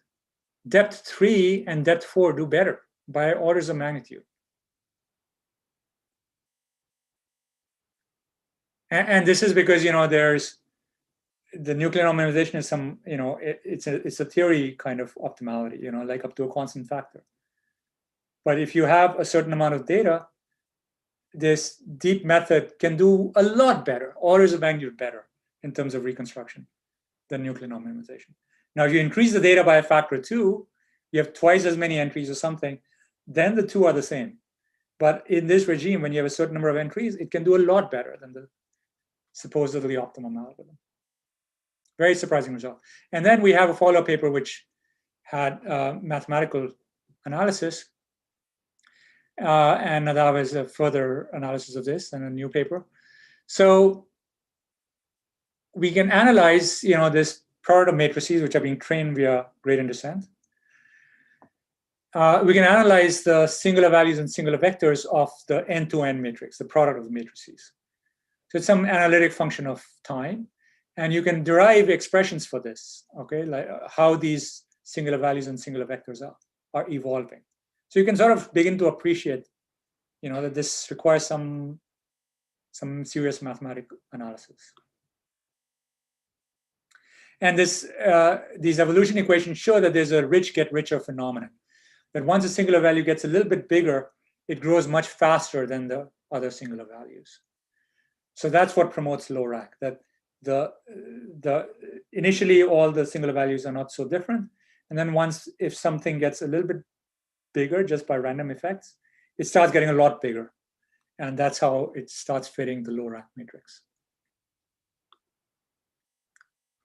depth 3 and depth 4 do better by orders of magnitude. And this is because, there's the nuclear norm minimization is some, it's a theory kind of optimality, like up to a constant factor. But if you have a certain amount of data, this deep method can do a lot better, orders of magnitude better in terms of reconstruction than nuclear norm minimization. Now, if you increase the data by a factor of 2, you have twice as many entries or something, then the two are the same. But in this regime, when you have a certain number of entries, it can do a lot better than the supposedly optimum algorithm. Very surprising result. And then we have a follow-up paper which had mathematical analysis. And Nadav has a further analysis of this and a new paper. So we can analyze, this product of matrices which are being trained via gradient descent. We can analyze the singular values and singular vectors of the n-to-n matrix, the product of the matrices. So it's some analytic function of time, and you can derive expressions for this, okay, like how these singular values and singular vectors are evolving. So you can sort of begin to appreciate, that this requires some serious mathematical analysis. And these evolution equations show that there's a rich get richer phenomenon. That once a singular value gets a little bit bigger, it grows much faster than the other singular values. So that's what promotes low rack. That initially all the singular values are not so different, and then if something gets a little bit bigger just by random effects, it starts getting a lot bigger, and that's how it starts fitting the low rack matrix.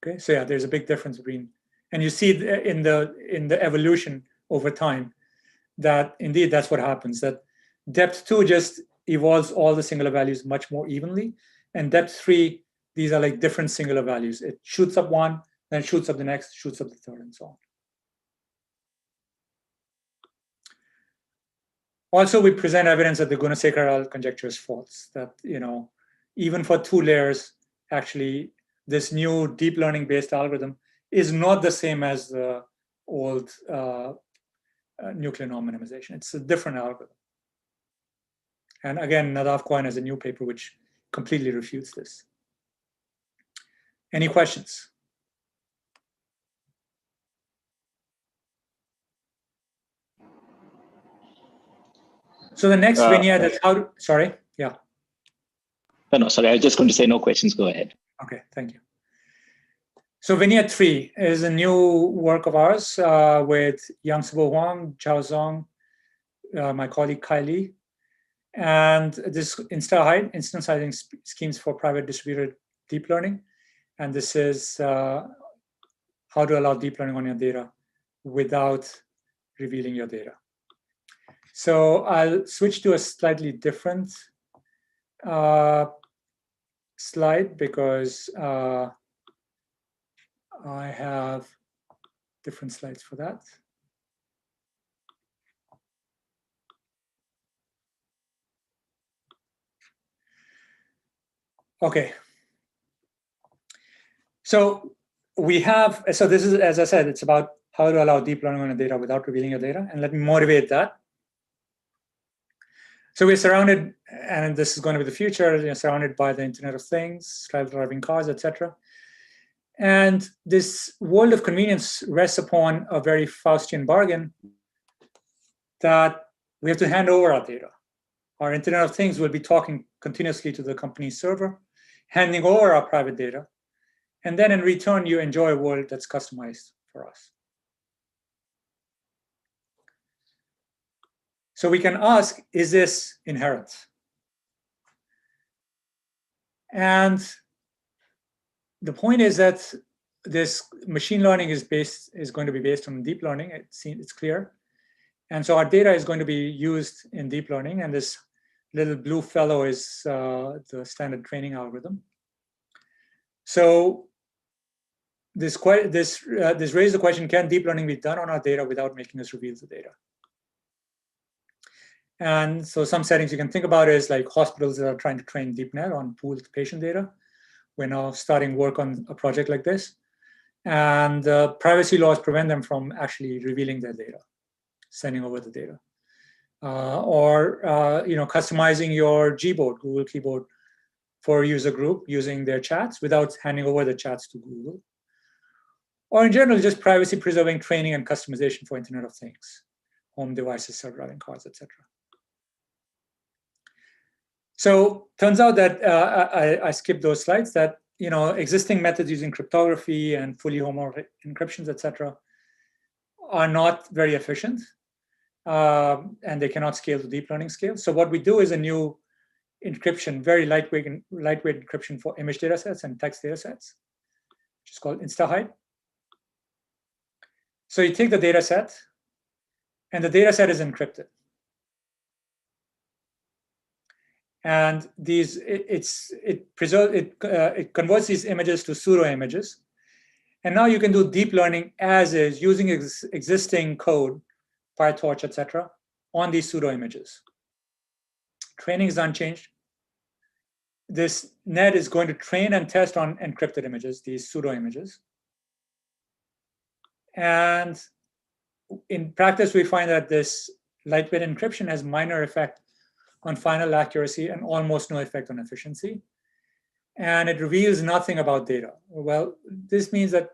Okay, so yeah, there's a big difference between, and you see in the evolution over time that indeed that's what happens. That depth 2 just evolves all the singular values much more evenly, and depth 3, these are like different singular values. It shoots up one, then it shoots up the next, shoots up the third, and so on. Also, we present evidence that the Gunasekharal conjecture is false. That even for 2 layers, actually, this new deep learning based algorithm is not the same as the old nuclear norm minimization. It's a different algorithm. And again, Nadav Cohen has a new paper which completely refutes this. Any questions? So the next vignette is how to, sorry, yeah. No, sorry. I was just going to say no questions. Go ahead. Okay, thank you. So Vignette 3 is a new work of ours with Yang-Sibo Huang, Zhao Zong, my colleague Kylie, and this instance sizing schemes for private distributed deep learning. And this is how to allow deep learning on your data without revealing your data. So I'll switch to a slightly different slide because I have different slides for that. Okay. So this is, as I said, it's about how to allow deep learning on your data without revealing your data. And let me motivate that. So we're surrounded, and this is going to be the future, surrounded by the Internet of Things, self-driving cars, etc. And this world of convenience rests upon a very Faustian bargain that we have to hand over our data. Our Internet of Things will be talking continuously to the company's server, handing over our private data. And then in return, you enjoy a world that's customized for us. So we can ask, is this inherent? And the point is that this machine learning is going to be based on deep learning. It's clear. And so our data is going to be used in deep learning. And this little blue fellow is the standard training algorithm. So this raises the question, can deep learning be done on our data without making us reveal the data? And so some settings you can think about is like hospitals that are trying to train DeepNet on pooled patient data. We're now starting work on a project like this. And privacy laws prevent them from actually revealing their data, sending over the data. Or customizing your Gboard, Google Keyboard, for a user group using their chats without handing over the chats to Google. Or in general, just privacy preserving training and customization for Internet of Things, home devices, self-driving cars, etc. So turns out that I skipped those slides, that existing methods using cryptography and fully homomorphic encryptions, etc., are not very efficient, and they cannot scale to deep learning scale. So what we do is a new encryption, very lightweight encryption for image data sets and text data sets, which is called InstaHide. So you take the data set, and the data set is encrypted. And it converts these images to pseudo images. And now you can do deep learning as is using existing code, PyTorch, etc., on these pseudo images. Training is unchanged. This net is going to train and test on encrypted images, these pseudo images. And in practice, we find that this lightweight encryption has minor effect on final accuracy and almost no effect on efficiency. And it reveals nothing about data. Well, this means that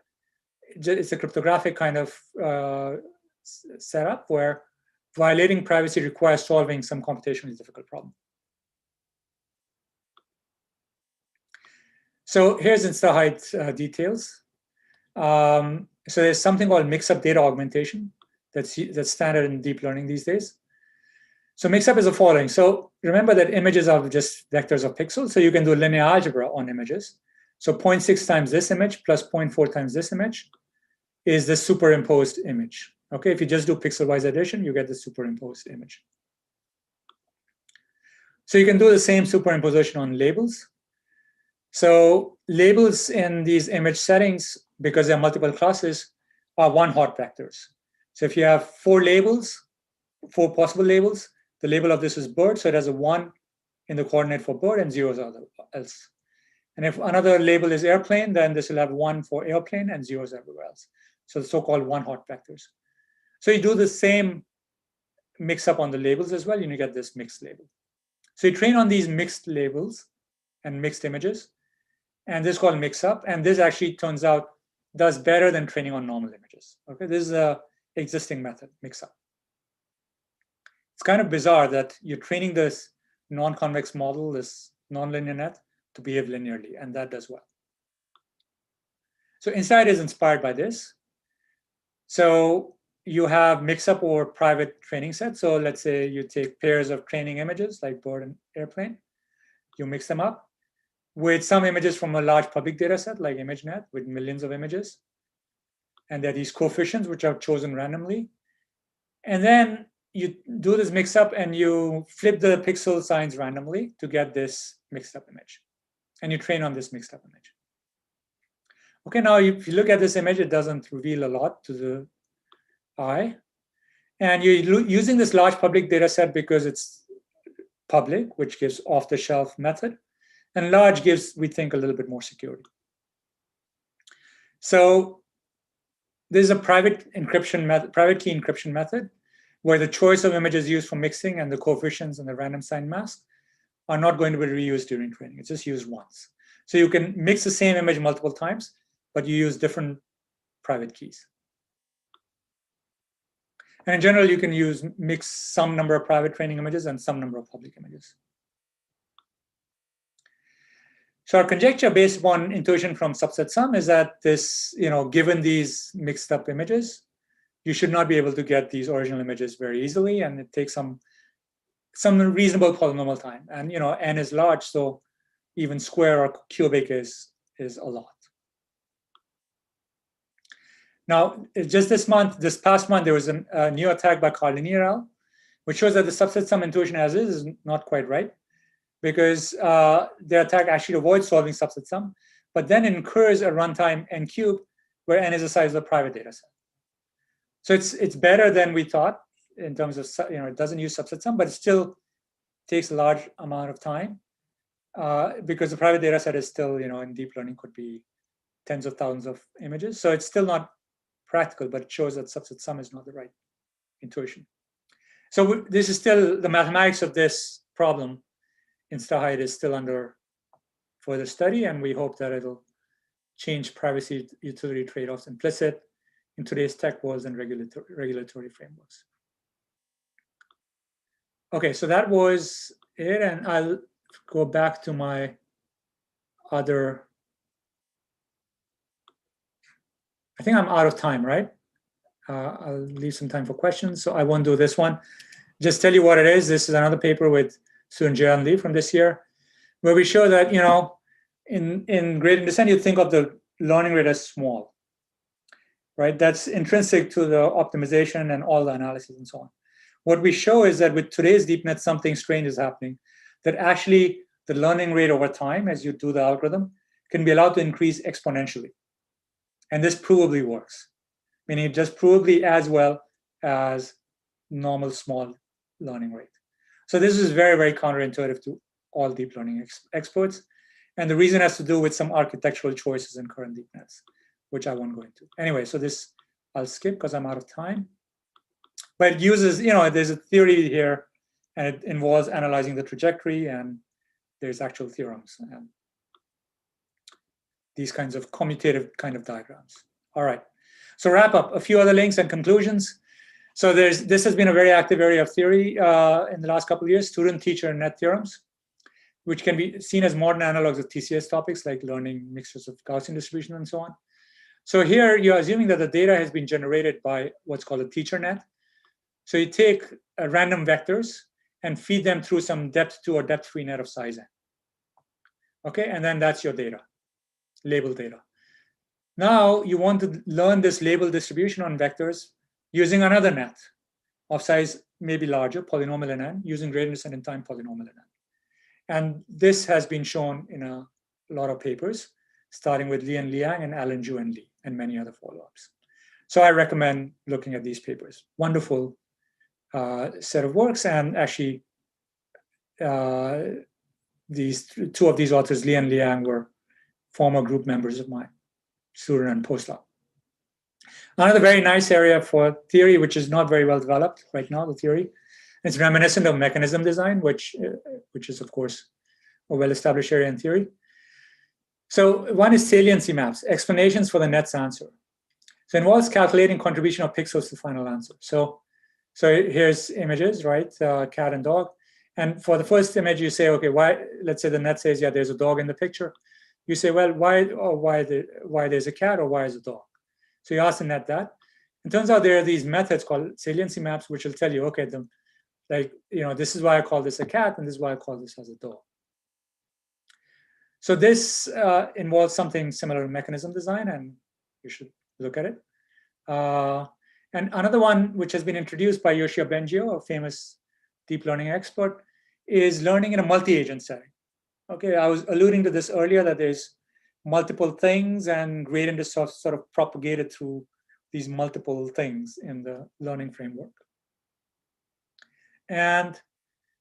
it's a cryptographic kind of setup where violating privacy requires solving some computationally difficult problem. So here's InstaHide details. So there's something called mix-up data augmentation that's standard in deep learning these days. So mix-up is the following. So remember that images are just vectors of pixels. So you can do linear algebra on images. So 0.6 times this image plus 0.4 times this image is the superimposed image. Okay, if you just do pixel-wise addition, you get the superimposed image. So you can do the same superimposition on labels. So labels in these image settings, because there are multiple classes, are one-hot vectors. So if you have four possible labels, the label of this is bird, so it has a 1 in the coordinate for bird and 0 else. And if another label is airplane, then this will have 1 for airplane and 0s everywhere else. So the so-called one-hot vectors. So you do the same mix-up on the labels as well, and you get this mixed label. So you train on these mixed labels and mixed images, and this is called mix-up. And this actually turns out does better than training on normal images. Okay, this is an existing method, mix-up. It's kind of bizarre that you're training this non-convex model, this nonlinear net, to behave linearly, and that does well. So Insight is inspired by this. So you have mix-up over private training sets. So let's say you take pairs of training images like bird and airplane, you mix them up with some images from a large public data set like ImageNet with millions of images. And there are these coefficients which are chosen randomly. And then you do this mix-up and you flip the pixel signs randomly to get this mixed-up image. And you train on this mixed-up image. Okay, now if you look at this image, it doesn't reveal a lot to the eye. And you're using this large public data set because it's public, which gives off-the-shelf method. And large gives, we think, a little bit more security. So there's a private encryption method, private key encryption method, where the choice of images used for mixing and the coefficients and the random sign mask are not going to be reused during training. It's just used once. So you can mix the same image multiple times, but you use different private keys. And in general, you can mix some number of private training images and some number of public images. So our conjecture based upon intuition from subset sum is that this, given these mixed up images, you should not be able to get these original images very easily, and it takes some reasonable polynomial time. And n is large, so even square or cubic is a lot. Now, just this past month, there was a new attack by Carlini et al., which shows that the subset sum intuition as is not quite right, because the attack actually avoids solving subset sum, but then incurs a runtime n cubed, where n is the size of the private data set. So it's better than we thought in terms of, it doesn't use subset sum, but it still takes a large amount of time because the private data set is still, in deep learning could be tens of thousands of images. So it's still not practical, but it shows that subset sum is not the right intuition. So this is still, the mathematics of this problem in StarHide is still under further study, and we hope that it'll change privacy utility trade-offs implicit in today's tech worlds and regulatory frameworks. Okay, so that was it, and I'll go back to my other. I think I'm out of time, right? I'll leave some time for questions, so I won't do this one. Just tell you what it is. This is another paper with Sunjay and Lee from this year, where we show that, in gradient descent, you think of the learning rate as small, right? That's intrinsic to the optimization and all the analysis and so on. What we show is that with today's DeepNet, something strange is happening, that actually the learning rate over time, as you do the algorithm, can be allowed to increase exponentially. And this provably works, meaning it just provably as well as normal small learning rate. So this is very, very counterintuitive to all deep learning experts. And the reason has to do with some architectural choices in current deep nets, which I won't go into. Anyway, so this I'll skip because I'm out of time. But it uses, there's a theory here, and it involves analyzing the trajectory, and there's actual theorems and these kinds of commutative kind of diagrams. All right, so wrap up, a few other links and conclusions. So this has been a very active area of theory in the last couple of years, student, teacher, and net theorems, which can be seen as modern analogs of TCS topics like learning mixtures of Gaussian distribution and so on. So here you're assuming that the data has been generated by what's called a teacher net. So you take random vectors and feed them through some depth 2 or depth 3 net of size n. Okay, and then that's your data, label data. Now you want to learn this label distribution on vectors using another net of size maybe larger, polynomial n, using gradient descent in time polynomial n. And this has been shown in a lot of papers, starting with Lian Liang and Alan Zhu and Lee, and many other follow-ups. So I recommend looking at these papers. Wonderful set of works, and actually two of these authors, Lian Liang, were former group members of mine, student and postdoc. Another very nice area for theory, which is not very well developed right now, the theory. It's reminiscent of mechanism design, which is, of course, a well-established area in theory. So one is saliency maps, explanations for the net's answer. So it involves calculating contribution of pixels to the final answer. So here's images, right, cat and dog. And for the first image, you say, okay, why? Let's say the net says, yeah, there's a dog in the picture. You say, well, why there's a cat or why is a dog? So you ask the net that. It turns out there are these methods called saliency maps, which will tell you, okay, this is why I call this a cat, and this is why I call this as a dog. So this involves something similar to mechanism design, and you should look at it. And another one, which has been introduced by Yoshio Bengio, a famous deep learning expert, is learning in a multi-agent setting. Okay, I was alluding to this earlier, that there's multiple things, and gradient is sort of propagated through these multiple things in the learning framework. And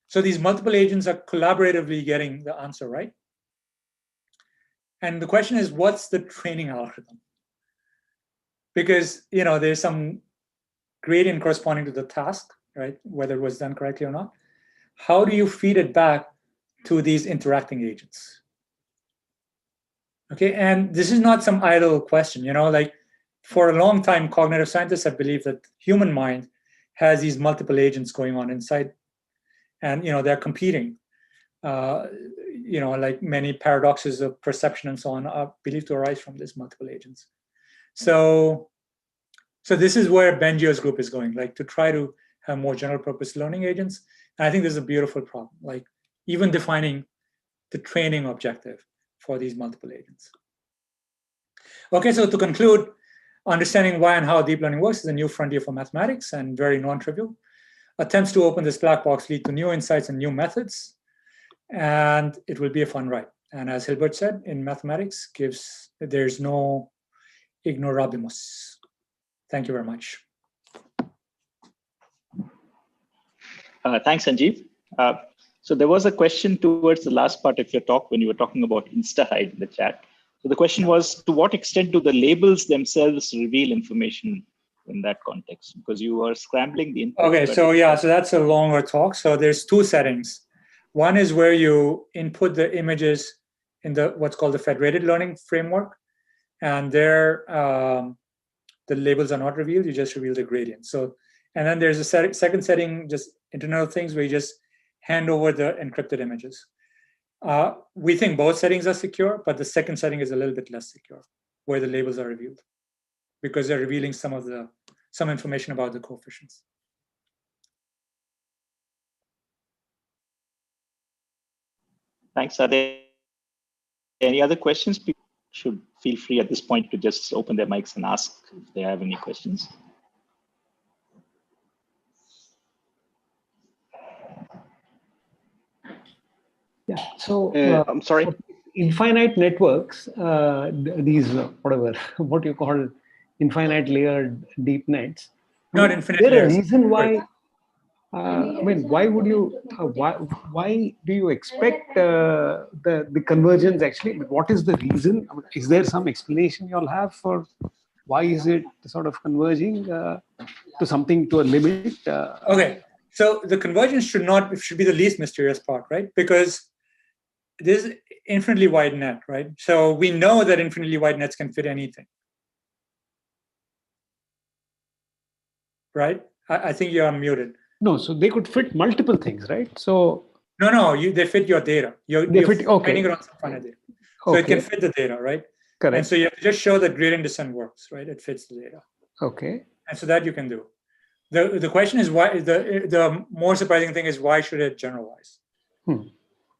so these multiple agents are collaboratively getting the answer right. And the question is, what's the training algorithm? Because there's some gradient corresponding to the task, right? Whether it was done correctly or not. How do you feed it back to these interacting agents? Okay, and this is not some idle question. Like for a long time, cognitive scientists have believed that human mind has these multiple agents going on inside, and they're competing. Like many paradoxes of perception and so on are believed to arise from these multiple agents. So this is where Bengio's group is going, like to try to have more general purpose learning agents. And I think this is a beautiful problem, like even defining the training objective for these multiple agents. Okay, so to conclude, understanding why and how deep learning works is a new frontier for mathematics and very non-trivial. Attempts to open this black box lead to new insights and new methods, and it will be a fun ride. And as Hilbert said, in mathematics, there's no ignorabimus. Thank you very much. Thanks, Sanjeev. So there was a question towards the last part of your talk when you were talking about insta-hide in the chat. So the question was, to what extent do the labels themselves reveal information in that context? Because you were scrambling the input. Okay, so that's a longer talk. So there's two settings. One is where you input the images in what's called the federated learning framework, and there the labels are not revealed. You just reveal the gradient. So, and then there's a second setting, just internal things, where you just hand over the encrypted images. We think both settings are secure, but the second setting is a little bit less secure, where the labels are revealed, because they're revealing some information about the coefficients. Thanks. Are there any other questions? People should feel free at this point to just open their mics and ask if they have any questions. Yeah, so I'm sorry. Infinite networks, these what you call infinite layered deep nets. Not infinite layers. Is there a layers. reason why? Why would you? Why do you expect the convergence? Actually, what is the reason? Is there some explanation you'll have for why is it sort of converging to something, to a limit? Okay, so the convergence should be the least mysterious part, right? Because this infinitely wide net, right? So we know that infinitely wide nets can fit anything, right? I think you're unmuted. No, so they could fit multiple things, right? So no, they fit your data. You're finding it on some finite data, so it can fit the data, right? Correct. And so you have to just show that gradient descent works, right? It fits the data. Okay. And so that you can do. The question is why. The more surprising thing is, why should it generalize?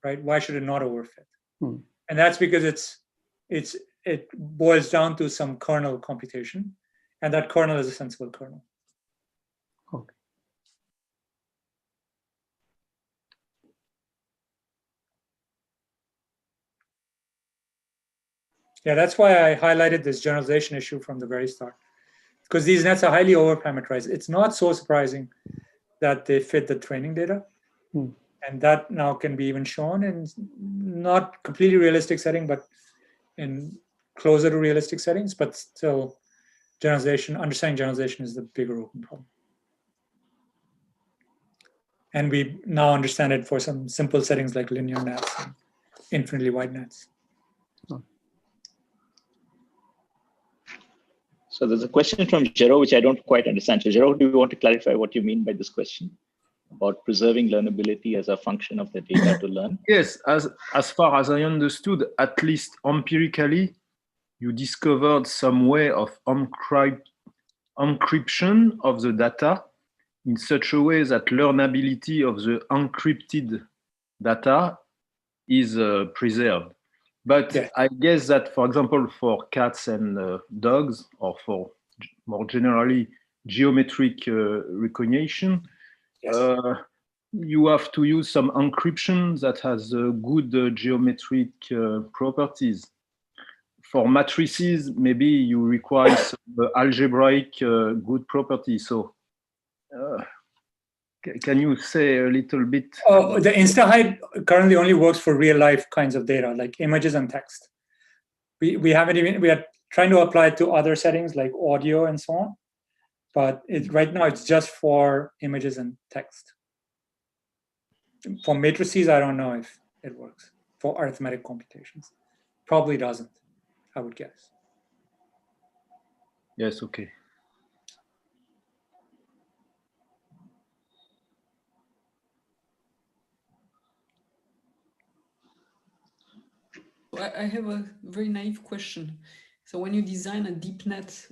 Right? Why should it not overfit? And that's because it boils down to some kernel computation, and that kernel is a sensible kernel. Okay. Yeah, that's why I highlighted this generalization issue from the very start, because these nets are highly overparameterized. It's not so surprising that they fit the training data. And that now can be even shown in not completely realistic setting, but in closer to realistic settings, but still understanding generalization is the bigger open problem. And we now understand it for some simple settings like linear nets and infinitely wide nets. So there's a question from Jero, which I don't quite understand. So Jero, do you want to clarify what you mean by this question? about preserving learnability as a function of the data to learn? Yes, as far as I understood, at least empirically, you discovered some way of encryption of the data in such a way that learnability of the encrypted data is preserved. But Yeah. I guess that, for example, for cats and dogs, or for more generally geometric recognition, Yes. you have to use some encryption that has good geometric properties. For matrices, maybe you require some algebraic good properties. So can you say a little bit? Oh, the InstaHide currently only works for real life kinds of data, like images and text. We are trying to apply it to other settings like audio and so on. But right now it's just for images and text. For matrices, I don't know if it works. For arithmetic computations, probably doesn't, I would guess. Yes, okay. I have a very naive question. So when you design a deep net,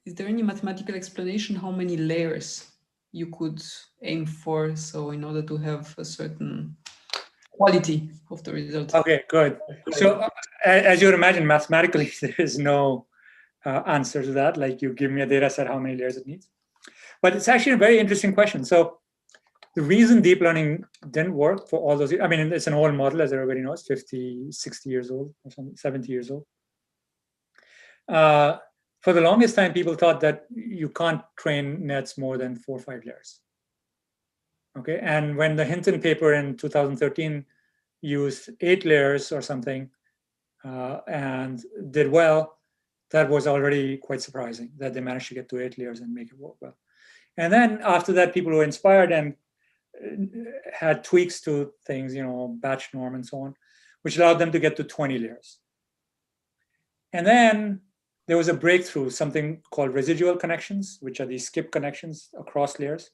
is there any mathematical explanation how many layers you could aim for? So in order to have a certain quality of the result. Okay, good. So as you would imagine, mathematically, there is no answer to that. Like you give me a data set, how many layers it needs. But it's actually a very interesting question. So the reason deep learning didn't work for all those, I mean, it's an old model, as everybody knows, 50, 60 years old or something, 70 years old. For the longest time, people thought that you can't train nets more than 4 or 5 layers. Okay, and when the Hinton paper in 2013 used 8 layers or something and did well, that was already quite surprising that they managed to get to 8 layers and make it work well. And then after that, people were inspired and had tweaks to things, you know, batch norm and so on, which allowed them to get to 20 layers. And then there was a breakthrough, something called residual connections, which are these skip connections across layers,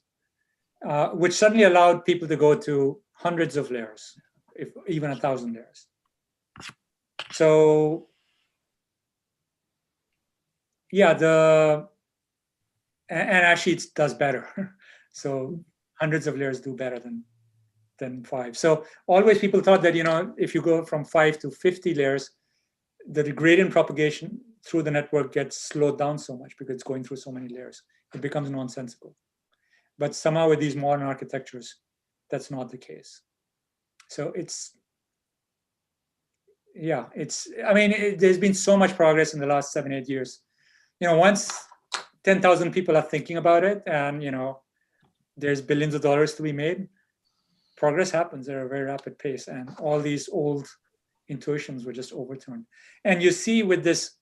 which suddenly allowed people to go to hundreds of layers, if even 1,000 layers. So yeah, and actually it does better. So hundreds of layers do better than 5. So always people thought that, you know, if you go from 5 to 50 layers, the gradient propagation through the network gets slowed down so much because it's going through so many layers. It becomes nonsensical. But somehow with these modern architectures, that's not the case. So I mean, there's been so much progress in the last 7, 8 years. You know, once 10,000 people are thinking about it and, you know, there's billions of dollars to be made, progress happens at a very rapid pace. And all these old intuitions were just overturned. And you see with this,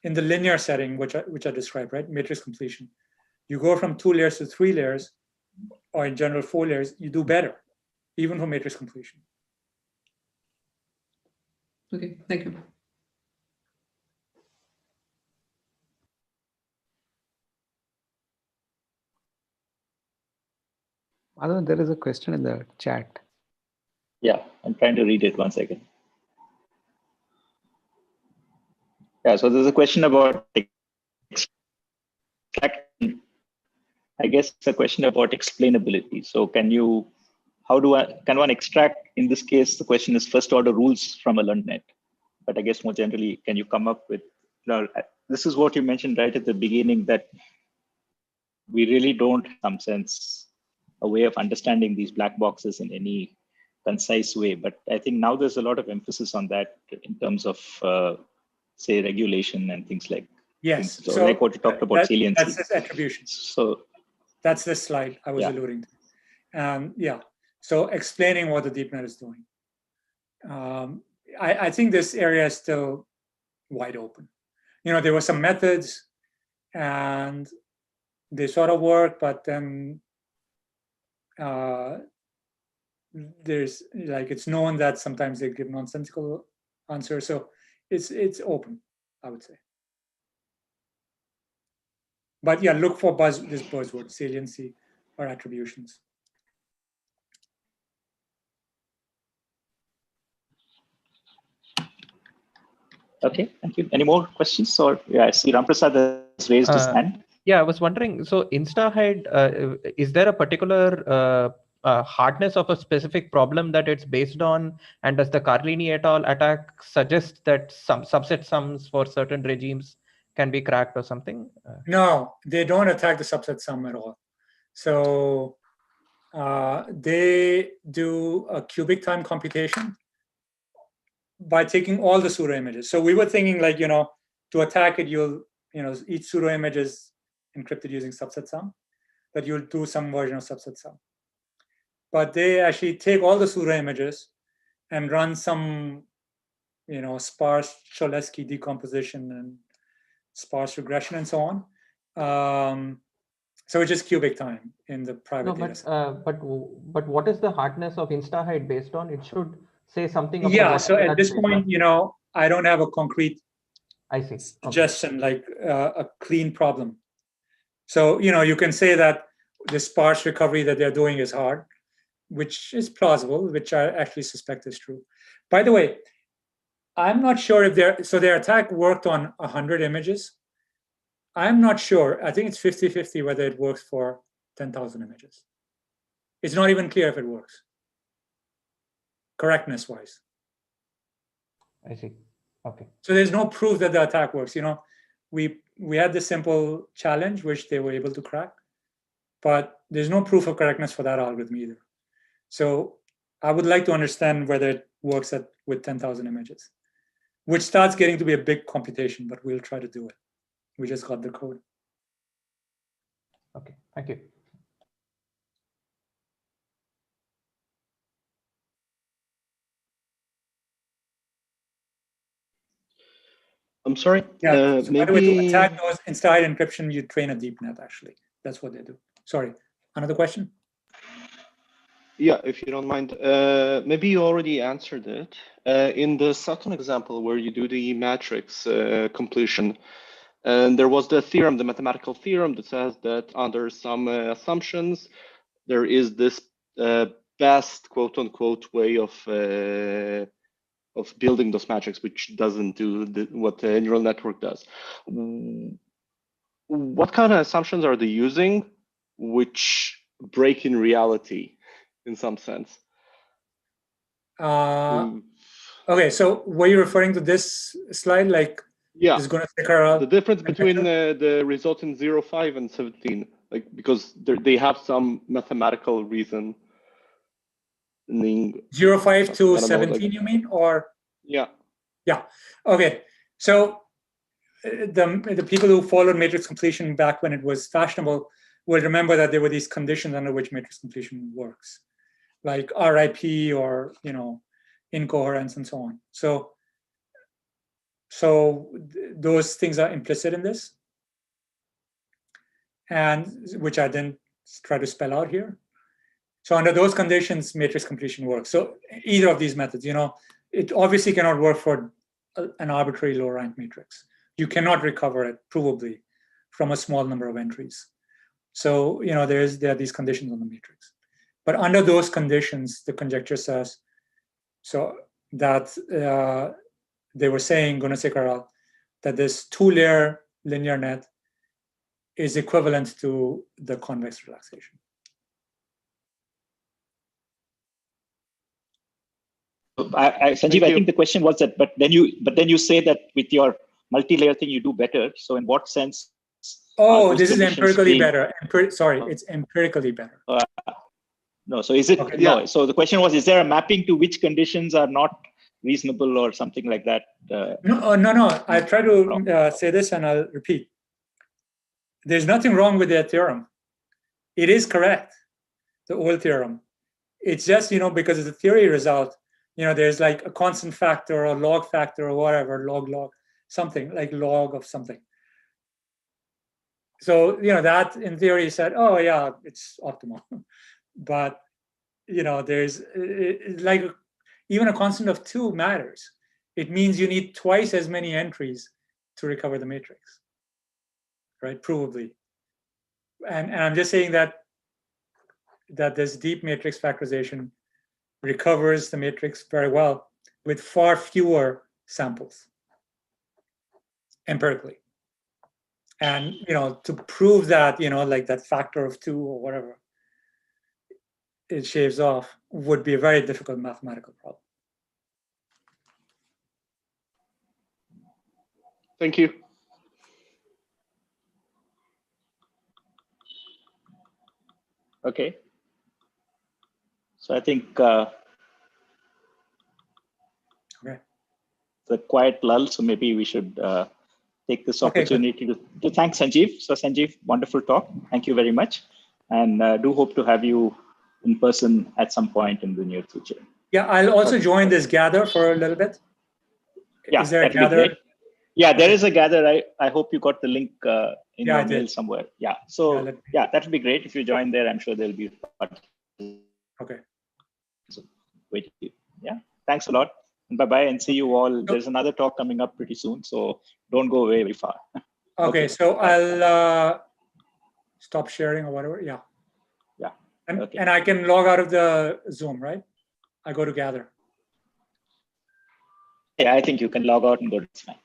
in the linear setting, which I described, right? Matrix completion. You go from 2 layers to 3 layers, or in general 4 layers, you do better, even for matrix completion. Okay, thank you. Madhavan, there is a question in the chat. Yeah, I'm trying to read it 1 second. Yeah, so there's a question about extraction. I guess it's a question about explainability. So can one extract, in this case, the question is first order rules from a learned net. But I guess more generally, can you come up with, this is what you mentioned right at the beginning, that we really don't, in some sense, a way of understanding these black boxes in any concise way. But I think now there's a lot of emphasis on that in terms of, say, regulation and things like. Yes. So like what you talked about, saliency. That's this attribution. So that's the slide I was alluding to. Yeah. So explaining what the deep net is doing. I think this area is still wide open. You know, there were some methods and they sort of work, but then there's like, it's known that sometimes they give nonsensical answers. So it's open, I would say. But yeah, look for this buzzword, saliency or attributions. Okay, thank you. Any more questions? Or yeah, I see Ramprasad has raised his hand. Yeah, I was wondering, so InstaHide, is there a particular hardness of a specific problem that it's based on? And does the Carlini et al. Attack suggest that some subset sums for certain regimes can be cracked or something? No, they don't attack the subset sum at all. So they do a cubic time computation by taking all the pseudo images. So we were thinking like, to attack it, each pseudo image is encrypted using subset sum, that you'll do some version of subset sum. But they actually take all the pseudo images and run some, sparse Cholesky decomposition and sparse regression and so on. So it's just cubic time in the private data set. But what is the hardness of InstaHide based on? It should say something about yeah, so at this point, I don't have a concrete suggestion, like a clean problem. So, you can say that the sparse recovery that they're doing is hard, which is plausible, which I actually suspect is true. By the way, I'm not sure if their attack worked on 100 images. I'm not sure. I think it's 50-50 whether it works for 10,000 images. It's not even clear if it works, correctness-wise. I see. Okay. So there's no proof that the attack works. We had this simple challenge which they were able to crack, but there's no proof of correctness for that algorithm either. So I would like to understand whether it works with 10,000 images, which starts getting to be a big computation, but we'll try to do it. We just got the code. Okay, thank you. I'm sorry. Yeah. So maybe by the way, to attack those inside encryption, you train a deep net. Actually, that's what they do. Sorry. Another question? Yeah, if you don't mind. Maybe you already answered it. In the second example where you do the matrix completion, and there was the theorem, the mathematical theorem that says that under some assumptions, there is this best quote unquote way of building those matrices, which doesn't do what the neural network does. What kind of assumptions are they using which break in reality in some sense? Okay, so were you referring to this slide? Like, yeah, is going to stick around the difference between the result in 0, 5 and 17, like because they have some mathematical reason. 0, 5 to 17, you mean? Or yeah. Okay, so the people who followed matrix completion back when it was fashionable will remember that there were these conditions under which matrix completion works, like RIP or incoherence and so on. So those things are implicit in this, and which I didn't try to spell out here. So under those conditions, matrix completion works. So either of these methods, it obviously cannot work for an arbitrary low rank matrix. You cannot recover it provably from a small number of entries. So there are these conditions on the matrix. But under those conditions, the conjecture says so that they were saying, Gunasekar, that this 2-layer linear net is equivalent to the convex relaxation. Sanjeev, I think the question was that, but then you say that with your multi-layer thing you do better. So in what sense? Oh, this is empirically better. Sorry, it's empirically better. No, so is it? Okay, no. yeah. So the question was: is there a mapping to which conditions are not reasonable or something like that? No. I try to say this, and I'll repeat. There's nothing wrong with their theorem. It is correct, the old theorem. It's just because it's a theory result. There's like a constant factor or log factor or whatever, log, something like log of something. So, that in theory said, oh yeah, it's optimal. But, there's like even a constant of 2 matters. It means you need twice as many entries to recover the matrix, right? Provably. And I'm just saying that this deep matrix factorization recovers the matrix very well with far fewer samples. empirically. And, to prove that, like that factor of 2 or whatever it shaves off would be a very difficult mathematical problem. Thank you. Okay. So I think Okay. the quiet lull. So maybe we should take this opportunity to thank Sanjeev. So Sanjeev, wonderful talk. Thank you very much. And do hope to have you in person at some point in the near future. Yeah, I'll also join this gather for a little bit. Yeah, is there a that'd be gather? great. Yeah, there is a gather. I hope you got the link in Yeah, your mail somewhere. Yeah, so yeah, that would be great. If you join there, I'm sure there'll be Okay. So wait. Yeah, thanks a lot. And bye-bye, and see you all. There's another talk coming up pretty soon, so don't go away very far. Okay, so I'll stop sharing or whatever. Yeah. Yeah. And I can log out of the Zoom, right? I go to gather. Yeah, I think you can log out and go to it's fine.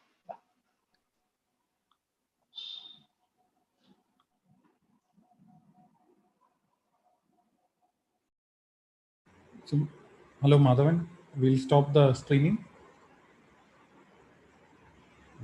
So, hello, Madhavan. We'll stop the streaming.